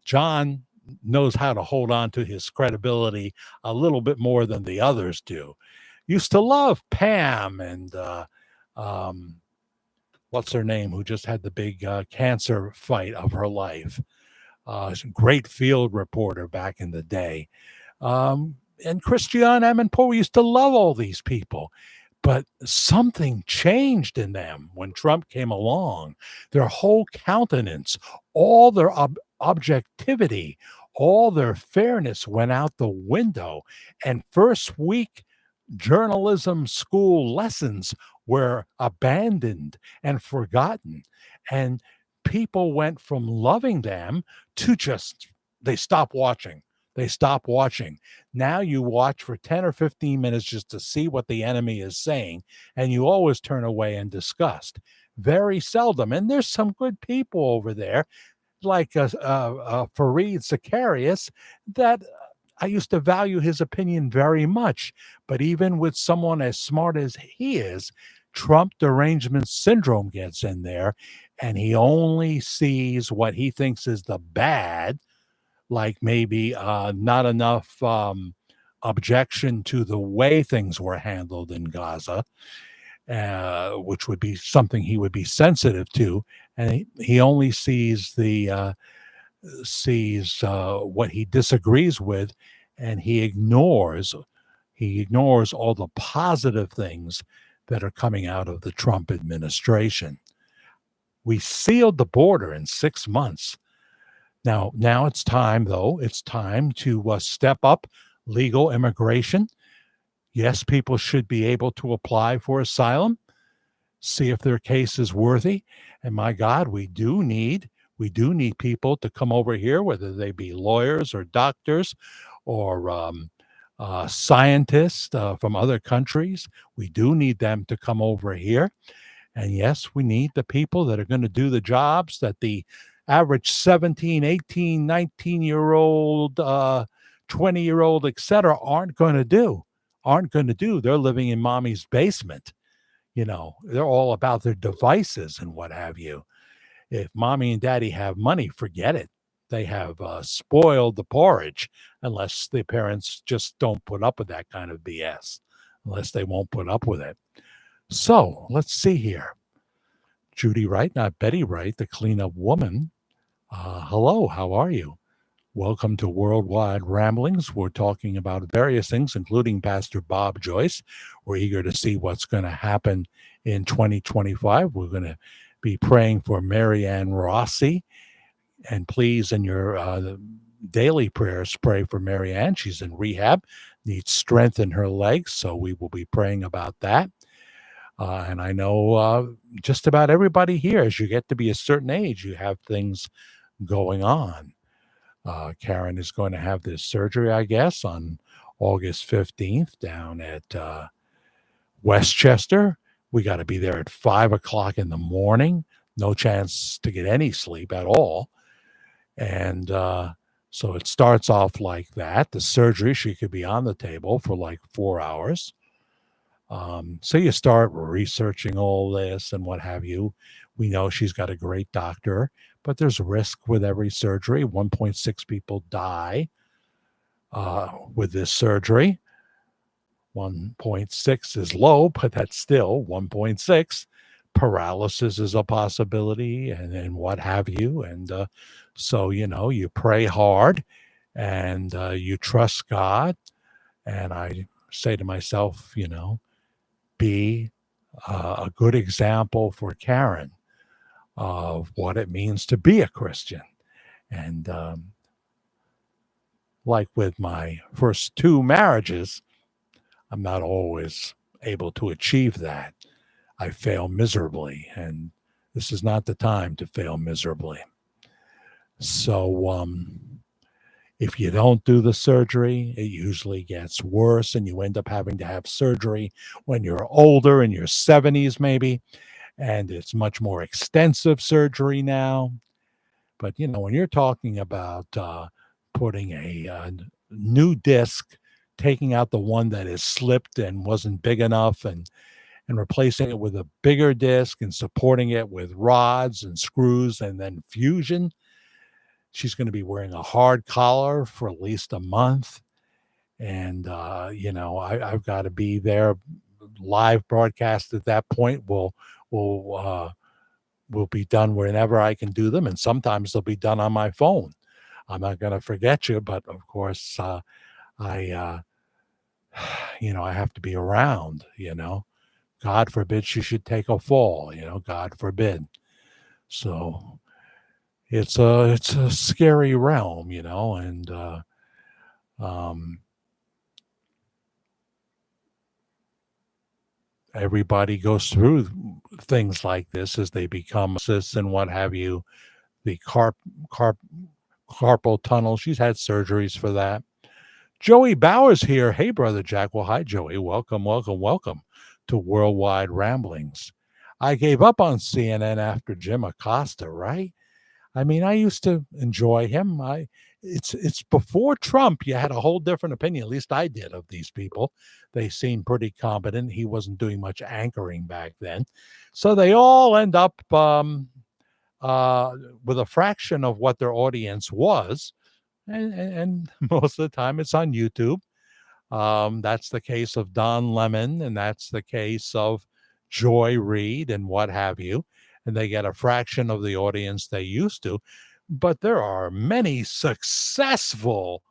John knows how to hold on to his credibility a little bit more than the others do. Used to love Pam and what's her name, who just had the big cancer fight of her life. Great field reporter back in the day. And Christiane Amanpour used to love all these people. But something changed in them when Trump came along. Their whole countenance, all their objectivity, all their fairness went out the window. And first week journalism school lessons were abandoned and forgotten. And people went from loving them to they stopped watching. They stop watching. Now you watch for 10 or 15 minutes just to see what the enemy is saying, and you always turn away in disgust. Very seldom. And there's some good people over there, like Fareed Zacharias, that I used to value his opinion very much. But even with someone as smart as he is, Trump derangement syndrome gets in there, and he only sees what he thinks is the bad, like maybe not enough objection to the way things were handled in Gaza, which would be something he would be sensitive to, and he only sees what he disagrees with, and he ignores all the positive things that are coming out of the Trump administration. We sealed the border in 6 months. Now it's time, though. It's time to step up legal immigration. Yes, people should be able to apply for asylum, see if their case is worthy. And my God, we do need people to come over here, whether they be lawyers or doctors or scientists from other countries. We do need them to come over here. And yes, we need the people that are going to do the jobs that the average 17, 18, 19-year-old, 20-year-old, etc., aren't going to do. They're living in mommy's basement. They're all about their devices and what have you. If mommy and daddy have money, forget it. They have spoiled the porridge, unless the parents just don't put up with that kind of BS, unless they won't put up with it. So let's see here. Judy Wright, not Betty Wright, the cleanup woman. Hello, how are you? Welcome to Worldwide Ramblings. We're talking about various things, including Pastor Bob Joyce. We're eager to see what's going to happen in 2025. We're going to be praying for Mary Ann Rossi. And please, in your daily prayers, pray for Mary Ann. She's in rehab, needs strength in her legs, so we will be praying about that. And I know just about everybody here, as you get to be a certain age, you have things going on. Karen is going to have this surgery, I guess, on August 15th down at Westchester. We got to be there at 5 o'clock in the morning. No chance to get any sleep at all. And so it starts off like that. The surgery, she could be on the table for like 4 hours. So you start researching all this and what have you. We know she's got a great doctor, but there's risk with every surgery. 1.6 people die with this surgery. 1.6 is low, but that's still 1.6. Paralysis is a possibility and what have you. And so, you pray hard and you trust God. And I say to myself, be a good example for Karen of what it means to be a Christian. And like with my first 2 marriages, I'm not always able to achieve that. I fail miserably, and this is not the time to fail miserably. So if you don't do the surgery, it usually gets worse, and you end up having to have surgery when you're older, in your 70s maybe, and it's much more extensive surgery now. But, when you're talking about putting a new disc, taking out the one that is slipped and wasn't big enough, and replacing it with a bigger disc and supporting it with rods and screws and then fusion. She's going to be wearing a hard collar for at least a month. And, I've got to be there. Live broadcast at that point will be done whenever I can do them. And sometimes they'll be done on my phone. I'm not going to forget you, but of course, I have to be around, God forbid she should take a fall, God forbid. So it's a scary realm, and everybody goes through things like this as they become cysts and what have you. The carpal tunnel, she's had surgeries for that. Joey Bowers here. Hey, Brother Jack. Well, hi, Joey. Welcome, welcome, welcome to Worldwide Ramblings. I gave up on CNN after Jim Acosta, right? I mean, I used to enjoy him. It's before Trump. You had a whole different opinion. At least I did of these people. They seemed pretty competent. He wasn't doing much anchoring back then, so they all end up with a fraction of what their audience was, and most of the time it's on YouTube. That's the case of Don Lemon, and that's the case of Joy Reid, and what have you. And they get a fraction of the audience they used to. But there are many successful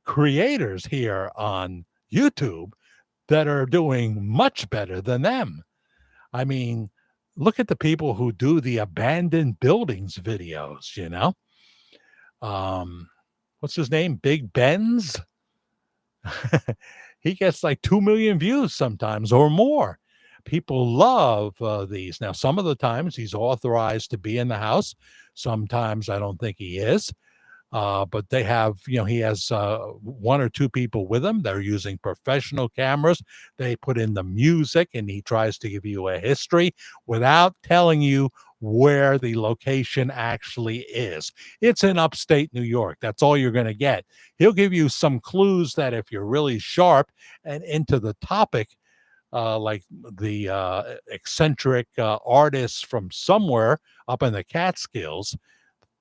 creators here on YouTube that are doing much better than them. I mean, look at the people who do the abandoned buildings videos, you know? What's his name? Big Ben's? He gets like 2 million views sometimes or more. People love these. Now, some of the times he's authorized to be in the house. Sometimes I don't think he is. But they have, he has one or two people with him. They're using professional cameras. They put in the music, and he tries to give you a history without telling you where the location actually is. It's in upstate New York. That's all you're going to get. He'll give you some clues that if you're really sharp and into the topic, like the eccentric artists from somewhere up in the Catskills.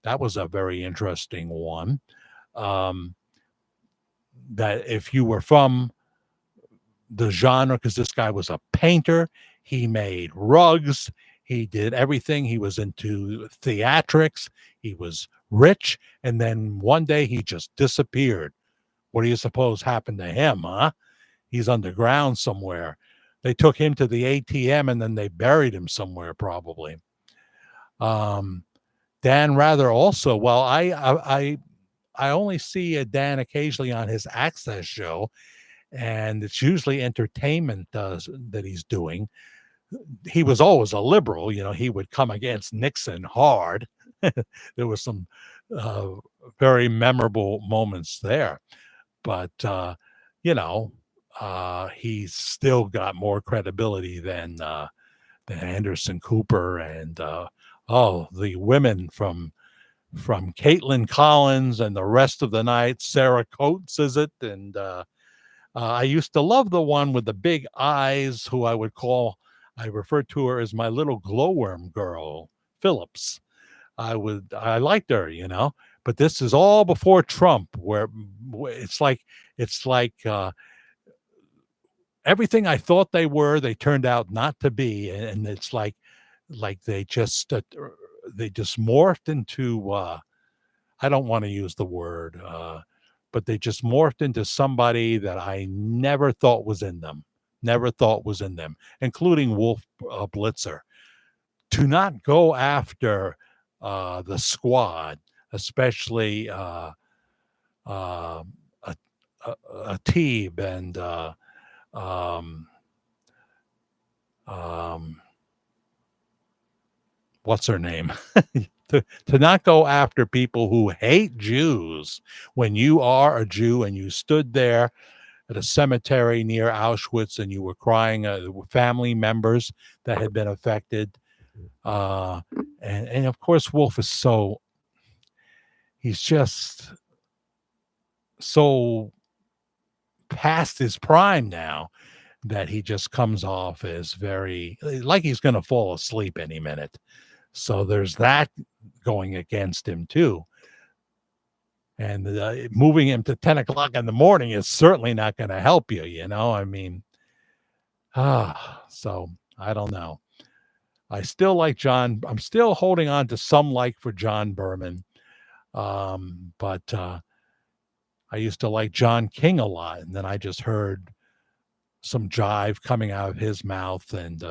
That was a very interesting one. That if you were from the genre, because this guy was a painter, he made rugs, he did everything. He was into theatrics, he was rich, and then one day he just disappeared. What do you suppose happened to him, huh? He's underground somewhere. They took him to the ATM and then they buried him somewhere, probably. Dan Rather also. Well, I only see Dan occasionally on his Access show, and it's usually entertainment that he's doing. He was always a liberal. He would come against Nixon hard. There was some very memorable moments there, but he's still got more credibility than Anderson Cooper and the women from Caitlin Collins and the rest of the night. Sarah Coates, is it? And I used to love the one with the big eyes, who I referred to her as my little glowworm girl, Phillips. I liked her, but this is all before Trump, where it's like everything I thought they were, they turned out not to be. And it's like they just morphed into, I don't want to use the word, but they just morphed into somebody that I never thought was in them, including Wolf Blitzer. To not go after the squad, especially Ateeb and what's her name? to not go after people who hate Jews when you are a Jew and you stood there at a cemetery near Auschwitz and you were crying, family members that had been affected. And of course, Wolf is he's just so past his prime now that he just comes off as very, like he's going to fall asleep any minute. So there's that going against him too. And moving him to 10 o'clock in the morning is certainly not going to help you, I mean, so I don't know. I still like John. I'm still holding on to some like for John Berman. But I used to like John King a lot. And then I just heard some jive coming out of his mouth. And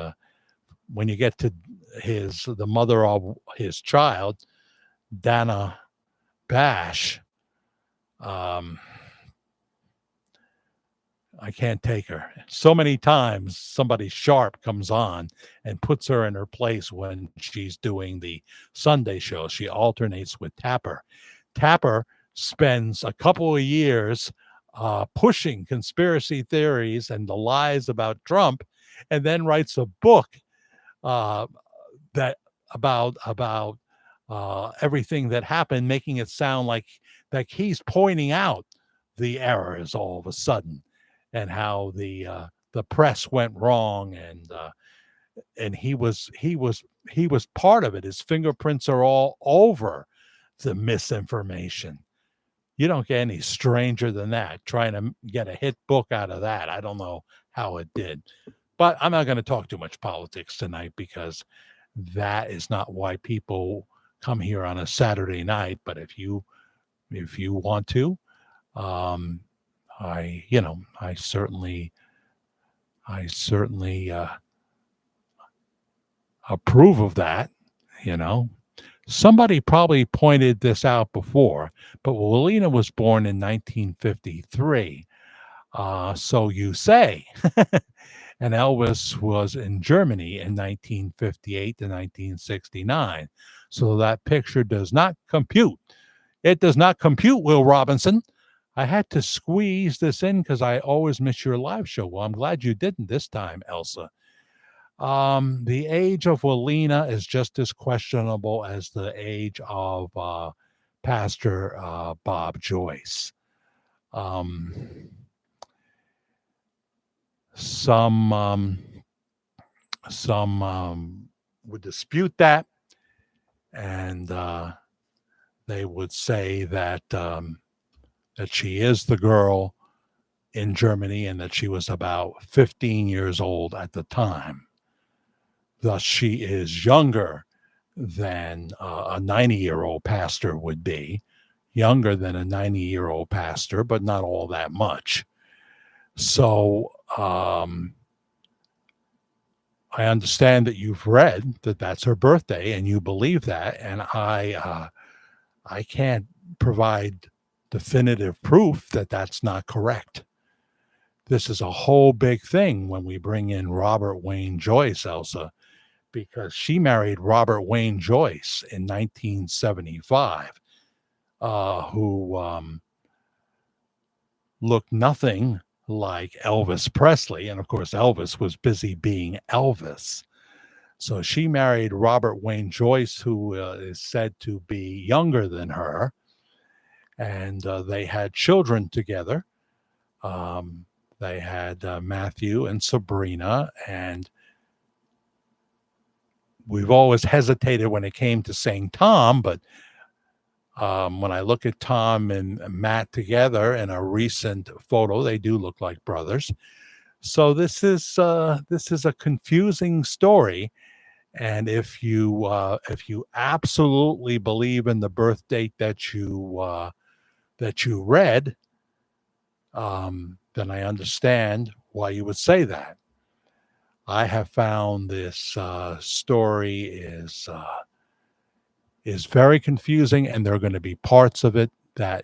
when you get to the mother of his child, Dana Bash, I can't take her. So many times somebody sharp comes on and puts her in her place when she's doing the Sunday show. She alternates with Tapper. Tapper spends a couple of years pushing conspiracy theories and the lies about Trump, and then writes a book uh, that about everything that happened, making it sound like he's pointing out the errors all of a sudden, and how the press went wrong, and he was part of it. His fingerprints are all over the misinformation. You don't get any stranger than that trying to get a hit book out of that. I don't know how it did. But I'm not going to talk too much politics tonight, because that is not why people come here on a Saturday night. But if you want to, um, I certainly approve of that. You know, somebody probably pointed this out before, but Walina was born in 1953. So you say. And Elvis was in Germany in 1958 to 1969. So that picture does not compute. It does not compute, Will Robinson. I had to squeeze this in because I always miss your live show. Well, I'm glad you didn't this time, Elsa. The age of Walina is just as questionable as the age of Pastor Bob Joyce. Um, some would dispute that, and they would say that she is the girl in Germany, and that she was about 15 years old at the time. Thus, she is younger than a 90-year-old pastor would be, younger than a 90-year-old pastor, but not all that much. So I understand that you've read that that's her birthday, and you believe that, and I can't provide definitive proof that that's not correct. This is a whole big thing when we bring in Robert Wayne Joyce, Elsa, because she married Robert Wayne Joyce in 1975, who looked nothing like Elvis Presley. And of course, Elvis was busy being Elvis. So she married Robert Wayne Joyce, who is said to be younger than her. And they had children together. They had Matthew and Sabrina. And we've always hesitated when it came to saying Tom, but when I look at Tom and Matt together in a recent photo, they do look like brothers. So this is a confusing story, and if you absolutely believe in the birth date that you read, then I understand why you would say that. I have found this story is very confusing, and there are going to be parts of it that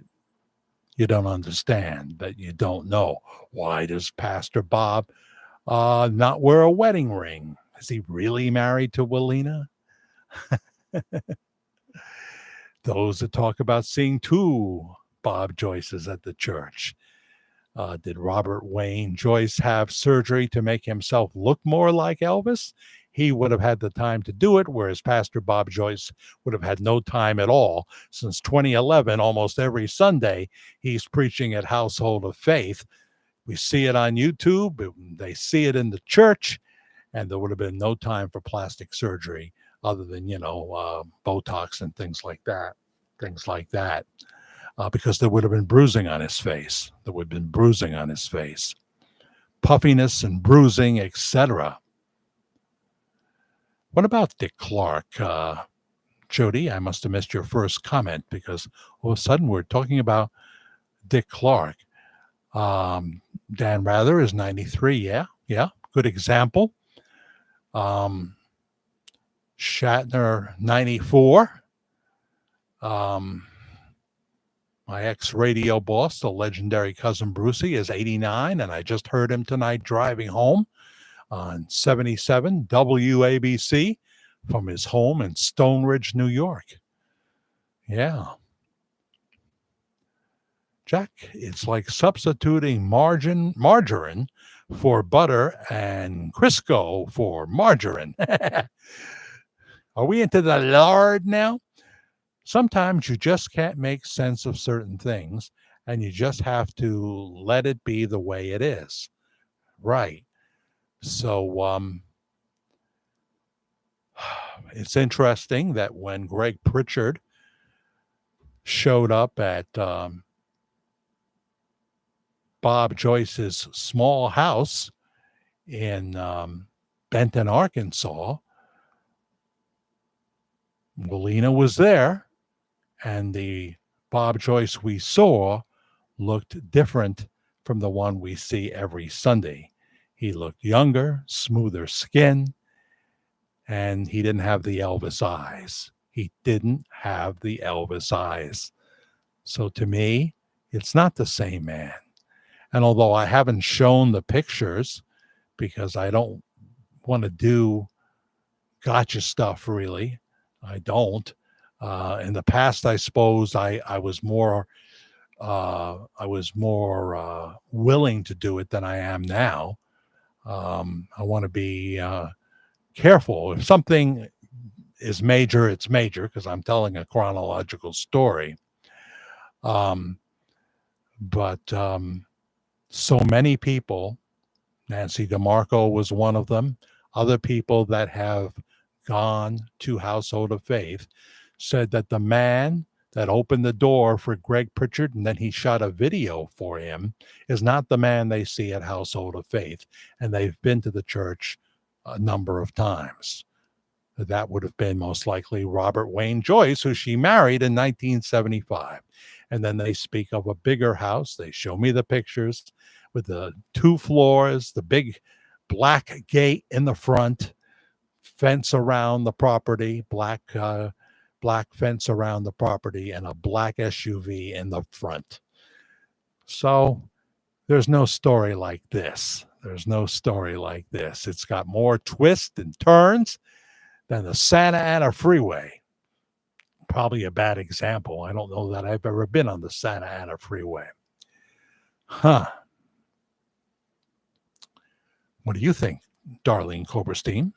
you don't understand, that you don't know. Why does Pastor Bob not wear a wedding ring? Is he really married to Walina? Those that talk about seeing two Bob Joyces at the church. Did Robert Wayne Joyce have surgery to make himself look more like Elvis? He would have had the time to do it, whereas Pastor Bob Joyce would have had no time at all. Since 2011, almost every Sunday, he's preaching at Household of Faith. We see it on YouTube. They see it in the church, and there would have been no time for plastic surgery other than, Botox and things like that. Because there would have been bruising on his face. Puffiness and bruising, etc. What about Dick Clark? Jody, I must have missed your first comment, because all of a sudden we're talking about Dick Clark. Dan Rather is 93. Yeah. Good example. Shatner, 94. My ex-radio boss, the legendary Cousin Brucey, is 89, and I just heard him tonight driving home on 77 WABC from his home in Stone Ridge, New York. Yeah. Jack, it's like substituting margarine for butter and Crisco for margarine. Are we into the lard now? Sometimes you just can't make sense of certain things, and you just have to let it be the way it is. Right. So it's interesting that when Greg Pritchard showed up at Bob Joyce's small house in Benton, Arkansas, Melina was there, and the Bob Joyce we saw looked different from the one we see every Sunday. He looked younger, smoother skin, and he didn't have the Elvis eyes. He didn't have the Elvis eyes. So to me, it's not the same man. And although I haven't shown the pictures because I don't want to do gotcha stuff, really, I don't. In the past, I suppose I was more willing to do it than I am now. I want to be careful. If something is major, it's major because I'm telling a chronological story. But so many people, Nancy DeMarco was one of them, other people that have gone to Household of Faith said that the man that opened the door for Greg Pritchard and then he shot a video for him is not the man they see at Household of Faith. And they've been to the church a number of times. That would have been most likely Robert Wayne Joyce, who she married in 1975. And then they speak of a bigger house. They show me the pictures with the 2 floors, the big black gate in the front, fence around the property, black fence around the property, and a black SUV in the front. So there's no story like this. There's no story like this. It's got more twists and turns than the Santa Ana Freeway. Probably a bad example. I don't know that I've ever been on the Santa Ana Freeway. Huh. What do you think, Darlene Koberstein?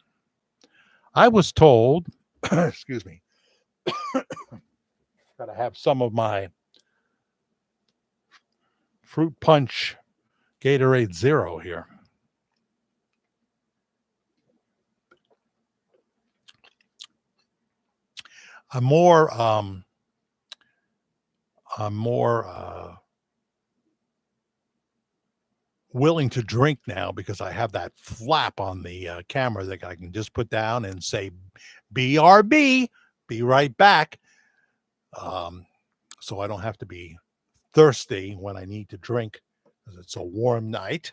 I was told, excuse me, got to have some of my fruit punch Gatorade Zero here. I'm more willing to drink now because I have that flap on the camera that I can just put down and say BRB, be right back. So I don't have to be thirsty when I need to drink because it's a warm night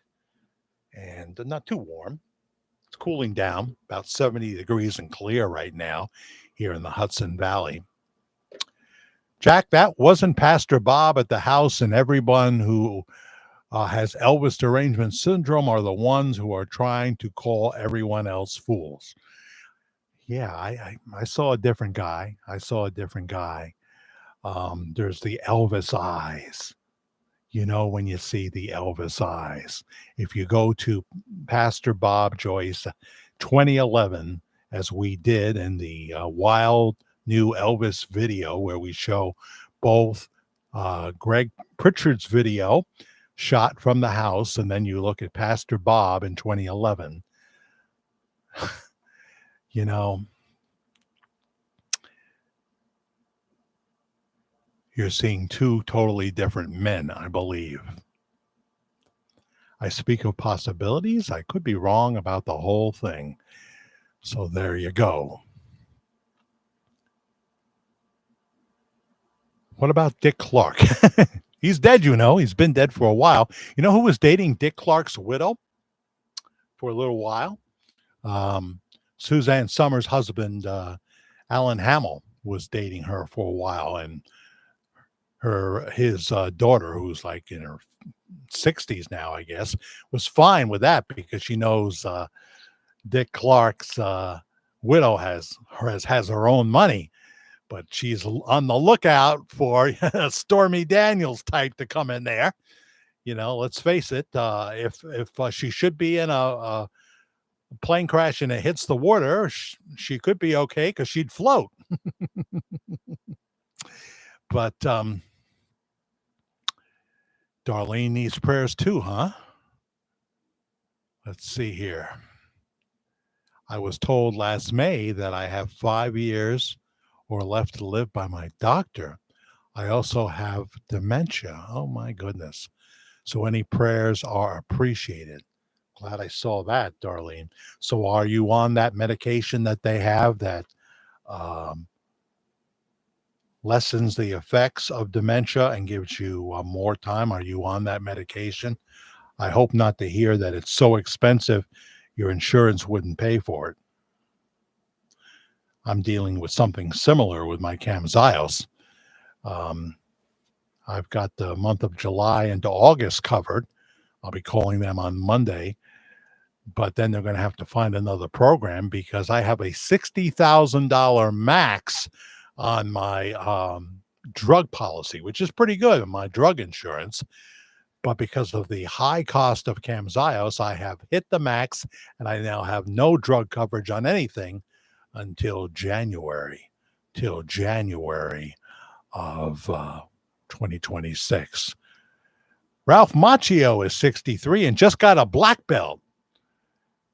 and not too warm. It's cooling down, about 70 degrees and clear right now here in the Hudson Valley. Jack, that wasn't Pastor Bob at the house, and everyone who has Elvis derangement syndrome are the ones who are trying to call everyone else fools. Yeah, I saw a different guy. There's the Elvis eyes. You know, when you see the Elvis eyes. If you go to Pastor Bob Joyce 2011, as we did in the Wild New Elvis video, where we show both Greg Pritchard's video shot from the house, and then you look at Pastor Bob in 2011. You know, you're seeing 2 totally different men, I believe. I speak of possibilities. I could be wrong about the whole thing. So there you go. What about Dick Clark? He's dead, you know. He's been dead for a while. You know who was dating Dick Clark's widow for a little while? Suzanne Summers' husband, Alan Hamill, was dating her for a while. And his daughter, who's like in her 60s now, I guess, was fine with that because she knows Dick Clark's widow has her own money. but she's on the lookout for a Stormy Daniels type to come in there. Let's face it. If she should be in a plane crash and it hits the water, she could be okay because she'd float. But Darlene needs prayers too, huh? Let's see here. I was told last May that I have 5 years or left to live by my doctor. I also have dementia. Oh my goodness. So any prayers are appreciated. Glad I saw that, Darlene. So are you on that medication that they have that um, lessens the effects of dementia and gives you more time? Are you on that medication? I hope not to hear that it's so expensive your insurance wouldn't pay for it. I'm dealing with something similar with my Camzyos. I've got the month of July into August covered. I'll be calling them on Monday, but then they're going to have to find another program because I have a $60,000 max on my drug policy, which is pretty good, my drug insurance. But because of the high cost of Camzyos, I have hit the max, and I now have no drug coverage on anything until January of 2026. Ralph Macchio is 63 and just got a black belt.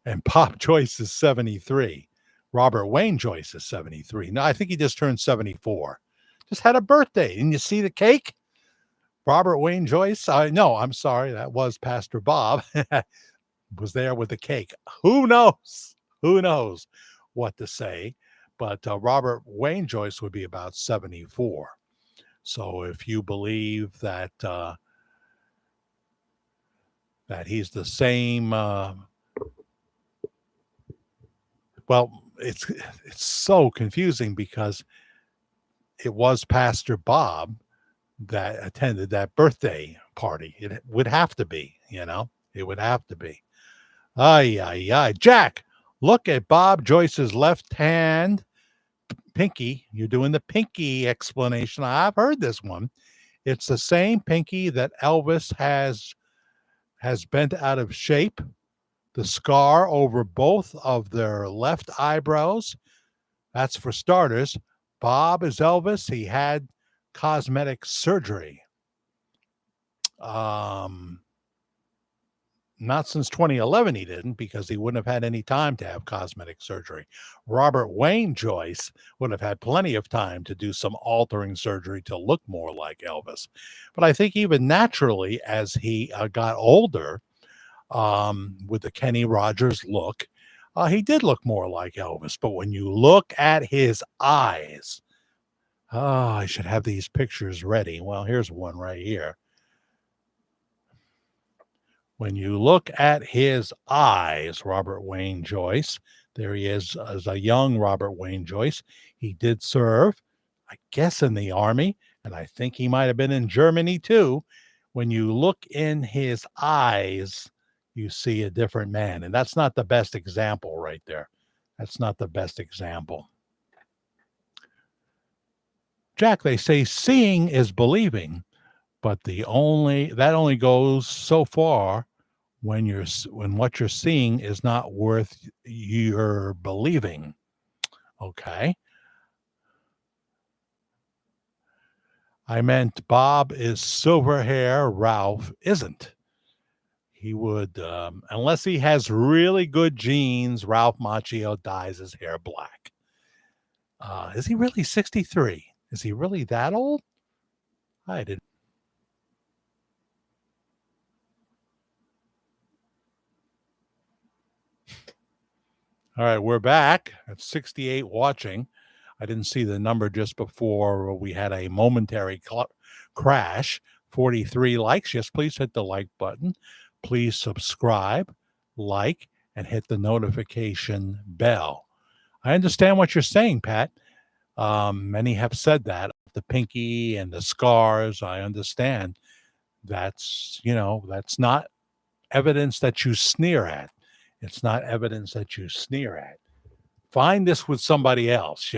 And Pop Joyce is 73. Robert Wayne Joyce is 73. No, I think he just turned 74. Just had a birthday. Didn't you see the cake? Robert Wayne Joyce? No, I'm sorry. That was Pastor Bob. Was there with the cake. Who knows? Who knows what to say? But Robert Wayne Joyce would be about 74. So if you believe that that he's the same, well, it's so confusing because it was Pastor Bob that attended that birthday party. It would have to be, it would have to be. Ay, ay, ay. Jack, look at Bob Joyce's left hand pinky. You're doing the pinky explanation. I've heard this one. It's the same pinky that Elvis has bent out of shape. The scar over both of their left eyebrows. That's for starters. Bob is Elvis. He had cosmetic surgery. Not since 2011 he didn't, because he wouldn't have had any time to have cosmetic surgery. Robert Wayne Joyce would have had plenty of time to do some altering surgery to look more like Elvis. But I think even naturally, as he got older, with the Kenny Rogers look, he did look more like Elvis. But when you look at his eyes, I should have these pictures ready. Well, here's one right here. When you look at his eyes, Robert Wayne Joyce, there he is as a young Robert Wayne Joyce. He did serve, I guess, in the Army, and I think he might have been in Germany too. When you look in his eyes, you see a different man. And that's not the best example right there. That's not the best example. Jack, they say seeing is believing, but that only goes so far when what you're seeing is not worth your believing. Okay. I meant Bob is silver hair, Ralph isn't. He would, unless he has really good genes, Ralph Macchio dyes his hair black. Is he really 63? Is he really that old? I didn't. All right, we're back at 68 watching. I didn't see the number just before we had a momentary crash. 43 likes. Yes, please hit the like button. Please subscribe, like, and hit the notification bell. I understand what you're saying, Pat. Many have said that. The pinky and the scars, I understand. That's not evidence that you sneer at. It's not evidence that you sneer at. Find this with somebody else,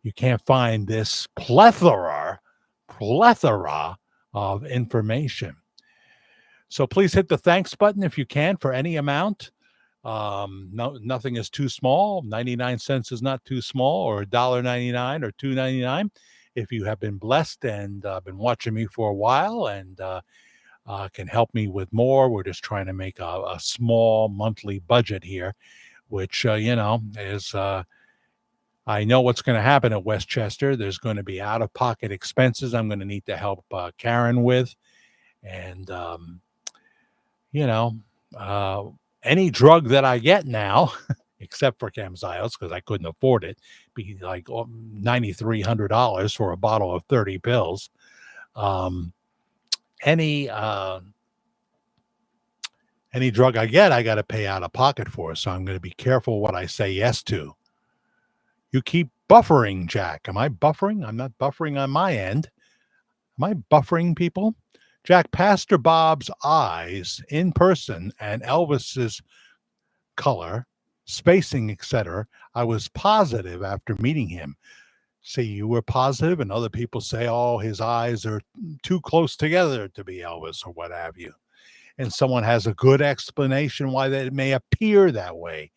you can't find this plethora of information. So please hit the thanks button if you can for any amount. No, nothing is too small. 99 cents is not too small, or $1.99 or $2.99. If you have been blessed and been watching me for a while and can help me with more, we're just trying to make a small monthly budget here, which, is I know what's going to happen at Westchester. There's going to be out of pocket expenses I'm going to need to help Karen with. And, you know, uh, any drug that I get now, except for Camzyos, because I couldn't afford it, be like $9,300 for a bottle of 30 pills. Any drug I get, I got to pay out of pocket for. So I'm going to be careful what I say yes to. You keep buffering, Jack. Am I buffering? I'm not buffering on my end. Am I buffering people? Jack, Pastor Bob's eyes in person and Elvis's color, spacing, etc. I was positive after meeting him. See, you were positive, and other people say, oh, his eyes are too close together to be Elvis or what have you. And someone has a good explanation why that may appear that way.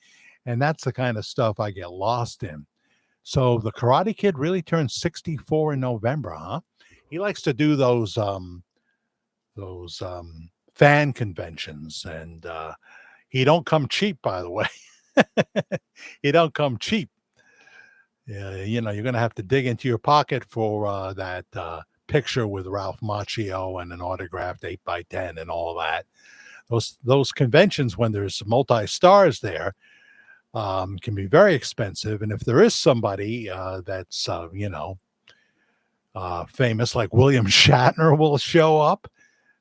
And that's the kind of stuff I get lost in. So the Karate Kid really turned 64 in November, huh? He likes to do those fan conventions, and he don't come cheap, by the way. He don't come cheap. You're going to have to dig into your pocket for that picture with Ralph Macchio and an autographed 8x10 and all that. Those conventions, when there's multi-stars there, can be very expensive. And if there is somebody that's, famous, like William Shatner will show up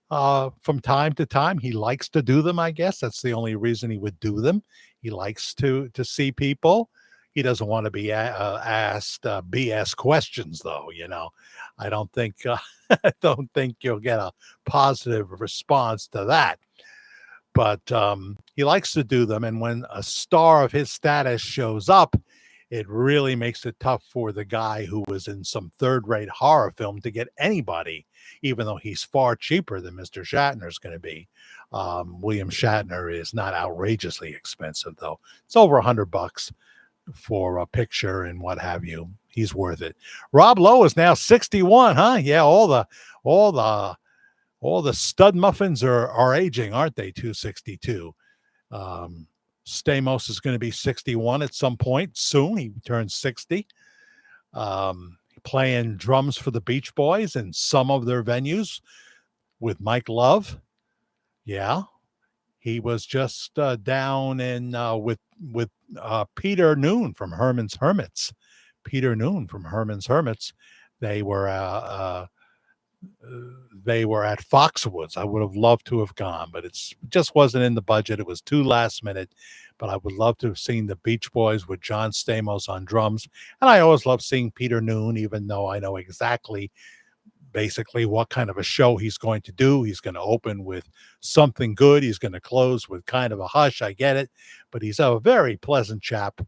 from time to time. He likes to do them, I guess. That's the only reason he would do them. He likes to see people. He doesn't want to be asked BS questions, though. I don't think I don't think you'll get a positive response to that. But he likes to do them, and when a star of his status shows up, it really makes it tough for the guy who was in some third-rate horror film to get anybody, even though he's far cheaper than Mr. Shatner's going to be. William Shatner is not outrageously expensive, though. It's over $100 for a picture and what have you. He's worth it. Rob Lowe is now 61, huh? Yeah, all the stud muffins are aging, aren't they? 262. Stamos is going to be 61 at some point soon. He turns 60. Playing drums for the Beach Boys in some of their venues with Mike Love. Yeah. He was just down in with Peter Noon from Herman's Hermits. Peter Noon from Herman's Hermits. They were at Foxwoods. I would have loved to have gone, but it just wasn't in the budget. It was too last minute. But I would love to have seen the Beach Boys with John Stamos on drums. And I always love seeing Peter Noon, even though I know exactly basically what kind of a show he's going to do. He's going to open with something good. He's going to close with kind of a hush. I get it. But he's a very pleasant chap.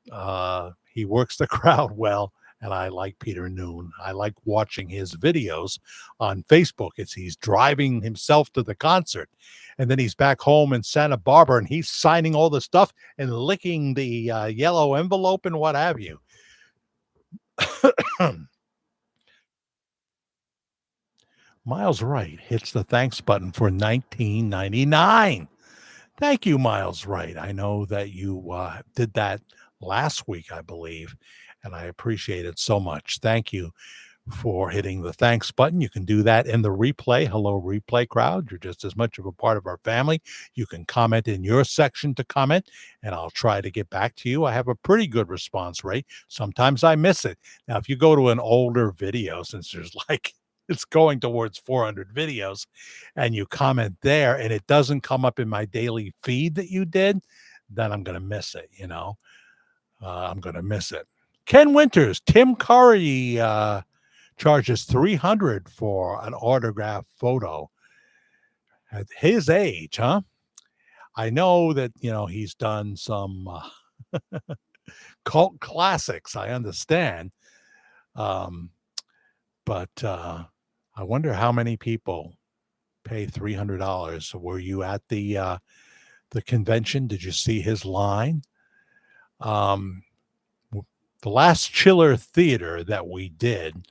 He works the crowd well. And I like Peter Noon. I like watching his videos on Facebook. He's driving himself to the concert. And then he's back home in Santa Barbara, and he's signing all the stuff and licking the yellow envelope and what have you. Miles Wright hits the thanks button for $19.99. Thank you, Miles Wright. I know that you did that last week, I believe, and I appreciate it so much. Thank you for hitting the thanks button. You can do that in the replay. Hello, replay crowd. You're just as much of a part of our family. You can comment in your section to comment, and I'll try to get back to you. I have a pretty good response rate. Sometimes I miss it. Now, if you go to an older video, since there's it's going towards 400 videos, and you comment there and it doesn't come up in my daily feed that you did, then I'm going to miss it, I'm going to miss it. Ken Winters, Tim Curry charges $300 for an autographed photo. At his age, huh? I know that, he's done some cult classics, I understand. Um, but I wonder how many people pay $300. Were you at the convention? Did you see his line? Um, the last Chiller Theater that we did,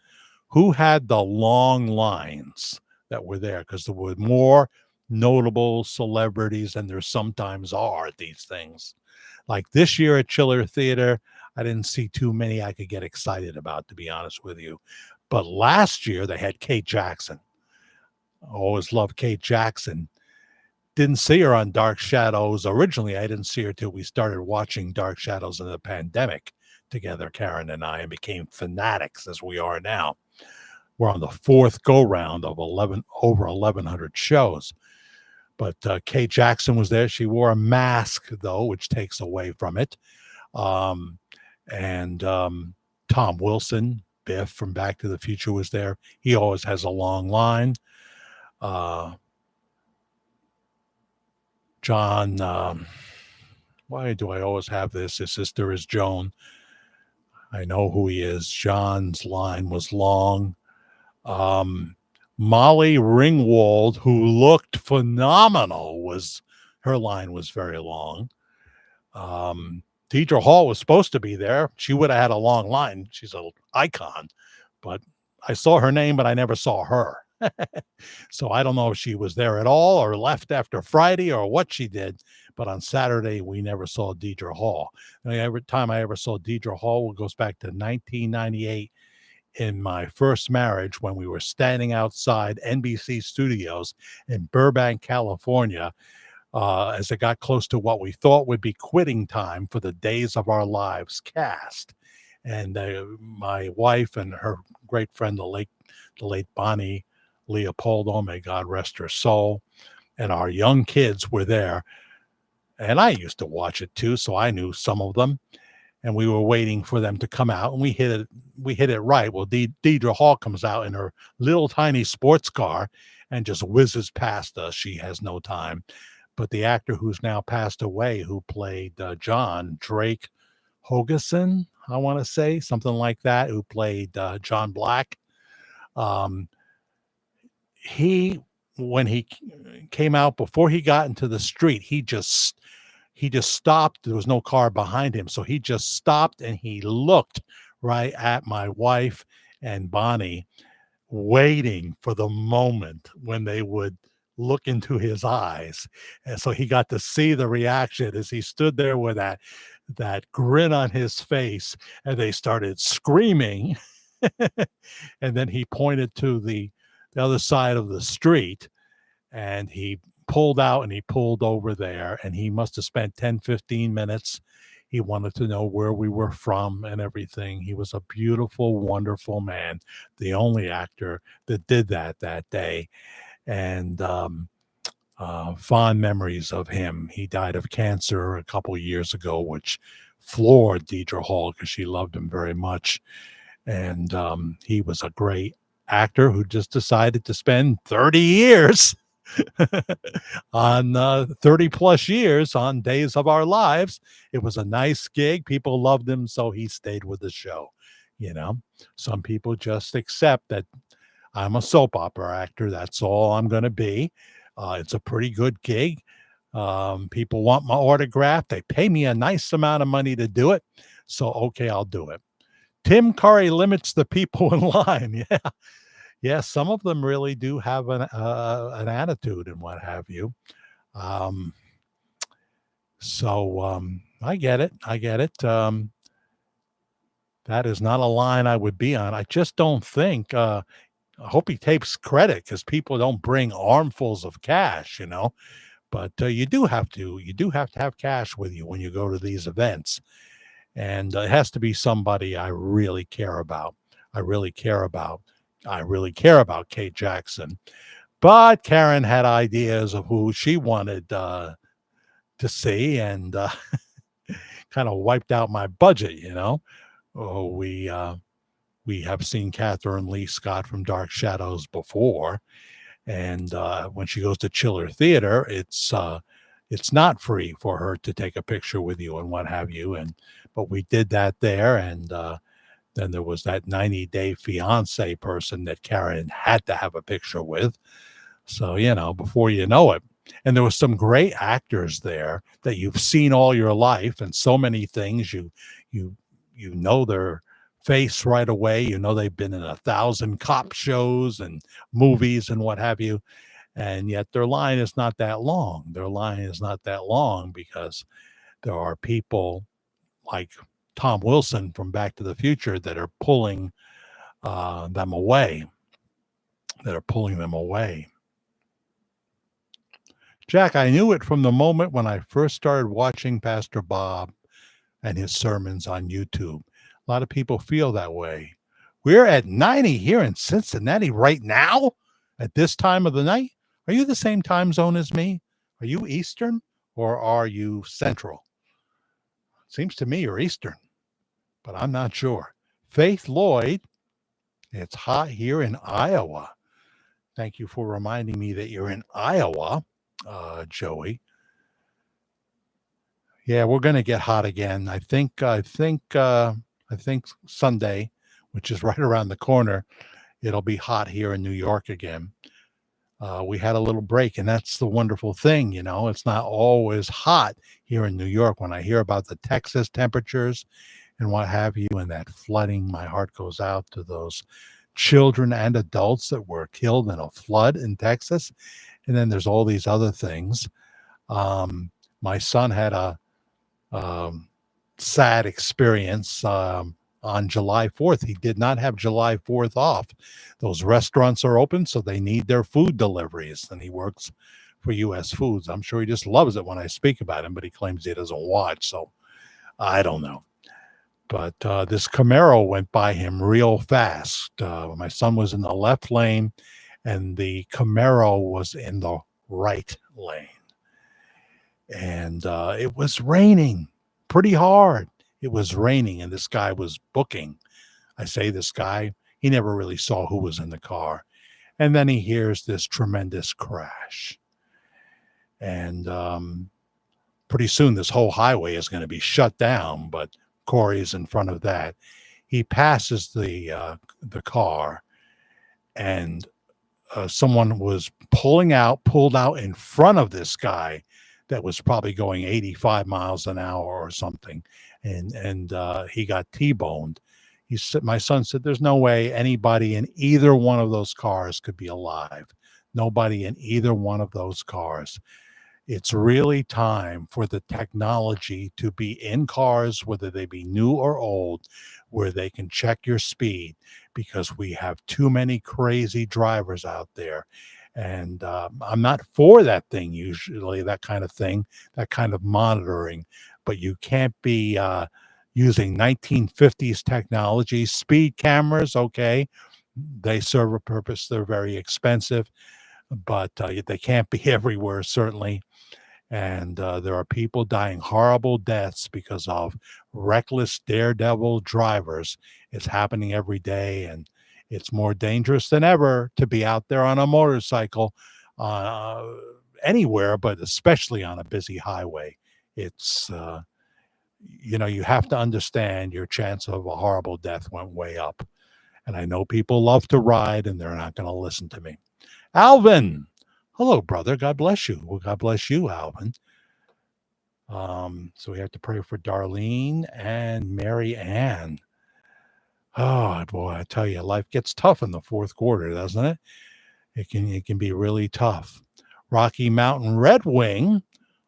who had the long lines that were there? Because there were more notable celebrities than there sometimes are at these things. Like this year at Chiller Theater, I didn't see too many I could get excited about, to be honest with you. But last year they had Kate Jackson. I always loved Kate Jackson. Didn't see her on Dark Shadows. Originally, I didn't see her till we started watching Dark Shadows in the pandemic together, Karen and I, and became fanatics as we are now. We're on the fourth go round of over 1,100 shows. But Kate Jackson was there. She wore a mask, though, which takes away from it. Um, and Tom Wilson, Biff from Back to the Future, was there. He always has a long line. John, why do I always have this? His sister is Joan. I know who he is. John's line was long. Molly Ringwald, who looked phenomenal, her line was very long. Deidre Hall was supposed to be there. She would have had a long line. She's an icon, but I saw her name, but I never saw her. So I don't know if she was there at all or left after Friday or what she did. But on Saturday, we never saw Deidre Hall. And every time I ever saw Deidre Hall goes back to 1998 in my first marriage when we were standing outside NBC Studios in Burbank, California, as it got close to what we thought would be quitting time for the Days of Our Lives cast. And my wife and her great friend, the late Bonnie Leopoldo, may God rest her soul, and our young kids were there. And I used to watch it too, so I knew some of them. And we were waiting for them to come out, and we hit it right. Well, Deidre Hall comes out in her little tiny sports car and just whizzes past us. She has no time. But the actor who's now passed away, who played John, Drake Hogeson, I want to say, something like that, who played John Black, when he came out, before he got into the street, he just stopped. There was no car behind him, so he just stopped and he looked right at my wife and Bonnie, waiting for the moment when they would look into his eyes. And so he got to see the reaction as he stood there with that grin on his face, and they started screaming. And then he pointed to the other side of the street, and he pulled out and he pulled over there, and he must have spent 10-15 minutes. He wanted to know where we were from and everything. He was a beautiful, wonderful man, the only actor that did that day. And fond memories of him. He died of cancer a couple of years ago, which floored Deidre Hall because she loved him very much. And he was a great actor who just decided to spend 30 years on 30 plus years on Days of Our Lives. It was a nice gig. People loved him, so he stayed with the show. Some people just accept that I'm a soap opera actor. That's all I'm going to be. It's a pretty good gig. People want my autograph. They pay me a nice amount of money to do it. So, okay, I'll do it. Tim Curry limits the people in line. Yeah. Yeah, some of them really do have an attitude and what have you. So I get it. That is not a line I would be on. I just don't think. I hope he takes credit, because people don't bring armfuls of cash, But you do have to have cash with you when you go to these events, and it has to be somebody I really care about. I really care about Kate Jackson. But Karen had ideas of who she wanted to see, and kind of wiped out my budget, Oh, we have seen Catherine Lee Scott from Dark Shadows before, and when she goes to Chiller Theater, it's not free for her to take a picture with you and what have you. But we did that there, and Then there was that 90-day fiance person that Karen had to have a picture with. So, before you know it. And there was some great actors there that you've seen all your life, and so many things you know their face right away. You know they've been in 1,000 cop shows and movies and what have you. And yet their line is not that long. Their line is not that long because there are people like Tom Wilson from Back to the Future that are pulling them away. That are pulling them away. Jack, I knew it from the moment when I first started watching Pastor Bob and his sermons on YouTube. A lot of people feel that way. We're at 90 here in Cincinnati right now at this time of the night. Are you the same time zone as me? Are you Eastern or are you Central? Seems to me you're Eastern, but I'm not sure. Faith Lloyd, it's hot here in Iowa. Thank you for reminding me that you're in Iowa, Joey. Yeah, we're going to get hot again. I think Sunday, which is right around the corner, it'll be hot here in New York again. We had a little break, and that's the wonderful thing, It's not always hot here in New York. When I hear about the Texas temperatures and what have you, and that flooding, my heart goes out to those children and adults that were killed in a flood in Texas. And then there's all these other things. My son had a sad experience on July 4th. He did not have July 4th off. Those restaurants are open, so they need their food deliveries, and he works for U.S. Foods. I'm sure he just loves it when I speak about him, but he claims he doesn't watch, so I don't know. But this Camaro went by him real fast. My son was in the left lane, and the Camaro was in the right lane. And it was raining pretty hard. It was raining, and this guy was booking. I say this guy, he never really saw who was in the car. And then he hears this tremendous crash. And pretty soon this whole highway is going to be shut down, but Corey's in front of that. He passes the car, and someone was pulled out in front of this guy that was probably going 85 miles an hour or something. And he got T-boned. My son said, there's no way anybody in either one of those cars could be alive. Nobody in either one of those cars. It's really time for the technology to be in cars, whether they be new or old, where they can check your speed, because we have too many crazy drivers out there. And I'm not for that thing, usually, that kind of thing, that kind of monitoring. But you can't be using 1950s technology. Speed cameras, okay, they serve a purpose. They're very expensive, but they can't be everywhere, certainly. And there are people dying horrible deaths because of reckless daredevil drivers. It's happening every day, and it's more dangerous than ever to be out there on a motorcycle anywhere, but especially on a busy highway. It's, you have to understand your chance of a horrible death went way up. And I know people love to ride, and they're not going to listen to me. Alvin, hello, brother. God bless you. Well, God bless you, Alvin. So we have to pray for Darlene and Mary Ann. Oh boy, I tell you, life gets tough in the fourth quarter, doesn't it? It can be really tough. Rocky Mountain Red Wing.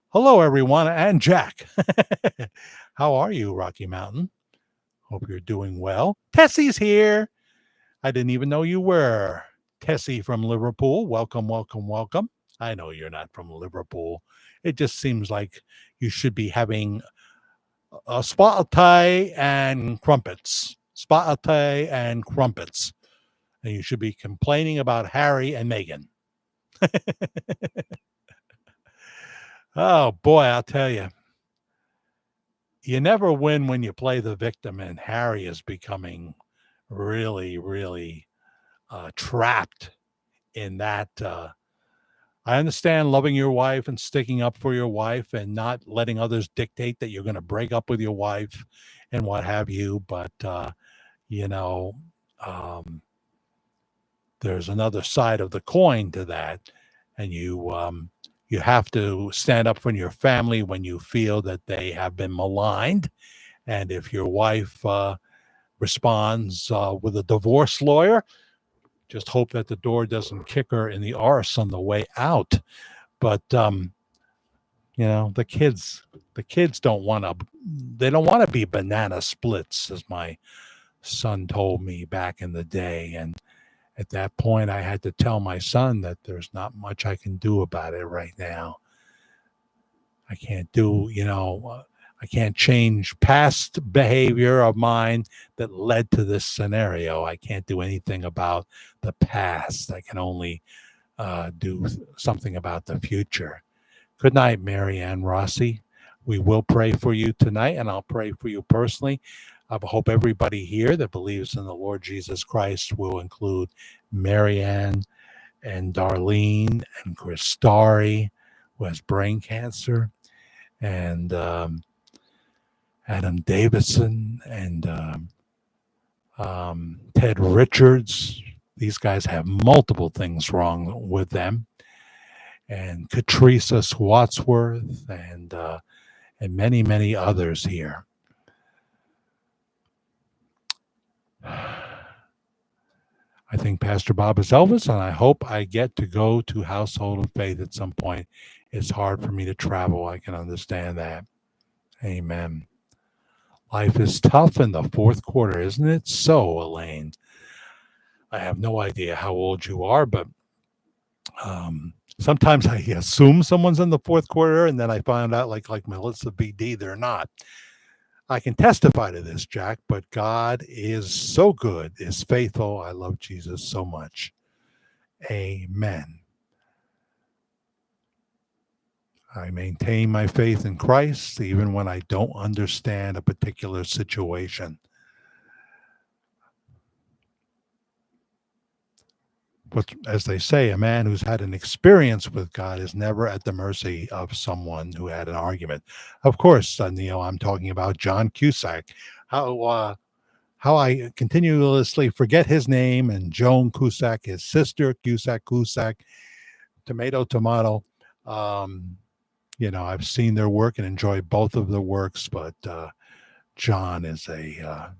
Hello, everyone, and Jack. How are you, Rocky Mountain? Hope you're doing well. Tessie's here. I didn't even know you were. Tessie from Liverpool. Welcome, welcome, welcome. I know you're not from Liverpool. It just seems like you should be having a spotty and crumpets. Spotty and crumpets. And you should be complaining about Harry and Meghan. Oh, boy, I'll tell you. You never win when you play the victim, and Harry is becoming really, really trapped in that. I understand loving your wife and sticking up for your wife and not letting others dictate that you're going to break up with your wife and what have you. But, you know, um, there's another side of the coin to that, and you have to stand up for your family when you feel that they have been maligned. And if your wife responds with a divorce lawyer, just hope that the door doesn't kick her in the arse on the way out. But the kids don't want to be banana splits, as my son told me back in the day. And at that point, I had to tell my son that there's not much I can do about it right now. I can't I can't change past behavior of mine that led to this scenario. I can't do anything about the past. I can only do something about the future. Good night, Mary Ann Rossi. We will pray for you tonight, and I'll pray for you personally. I hope everybody here that believes in the Lord Jesus Christ will include Mary Ann and Darlene and Christari, who has brain cancer, and Adam Davidson and Ted Richards. These guys have multiple things wrong with them. And Catrice Wadsworth and many, many others here. I think Pastor Bob is Elvis, and I hope I get to go to Household of Faith at some point. It's hard for me to travel. I can understand that. Amen. Life is tough in the fourth quarter, isn't it? So, Elaine, I have no idea how old you are, but sometimes I assume someone's in the fourth quarter, and then I find out, like Melissa BD, they're not. I can testify to this, Jack, but God is so good, is faithful. I love Jesus so much. Amen. I maintain my faith in Christ even when I don't understand a particular situation. But as they say, a man who's had an experience with God is never at the mercy of someone who had an argument. Of course, Neil, I'm talking about John Cusack. How I continuously forget his name, and Joan Cusack, his sister, Cusack, tomato. I've seen their work and enjoyed both of their works, but John is a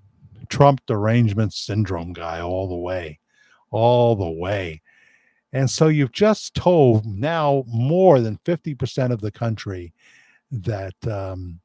Trump derangement syndrome guy all the way. And so you've just told now more than 50% of the country that, and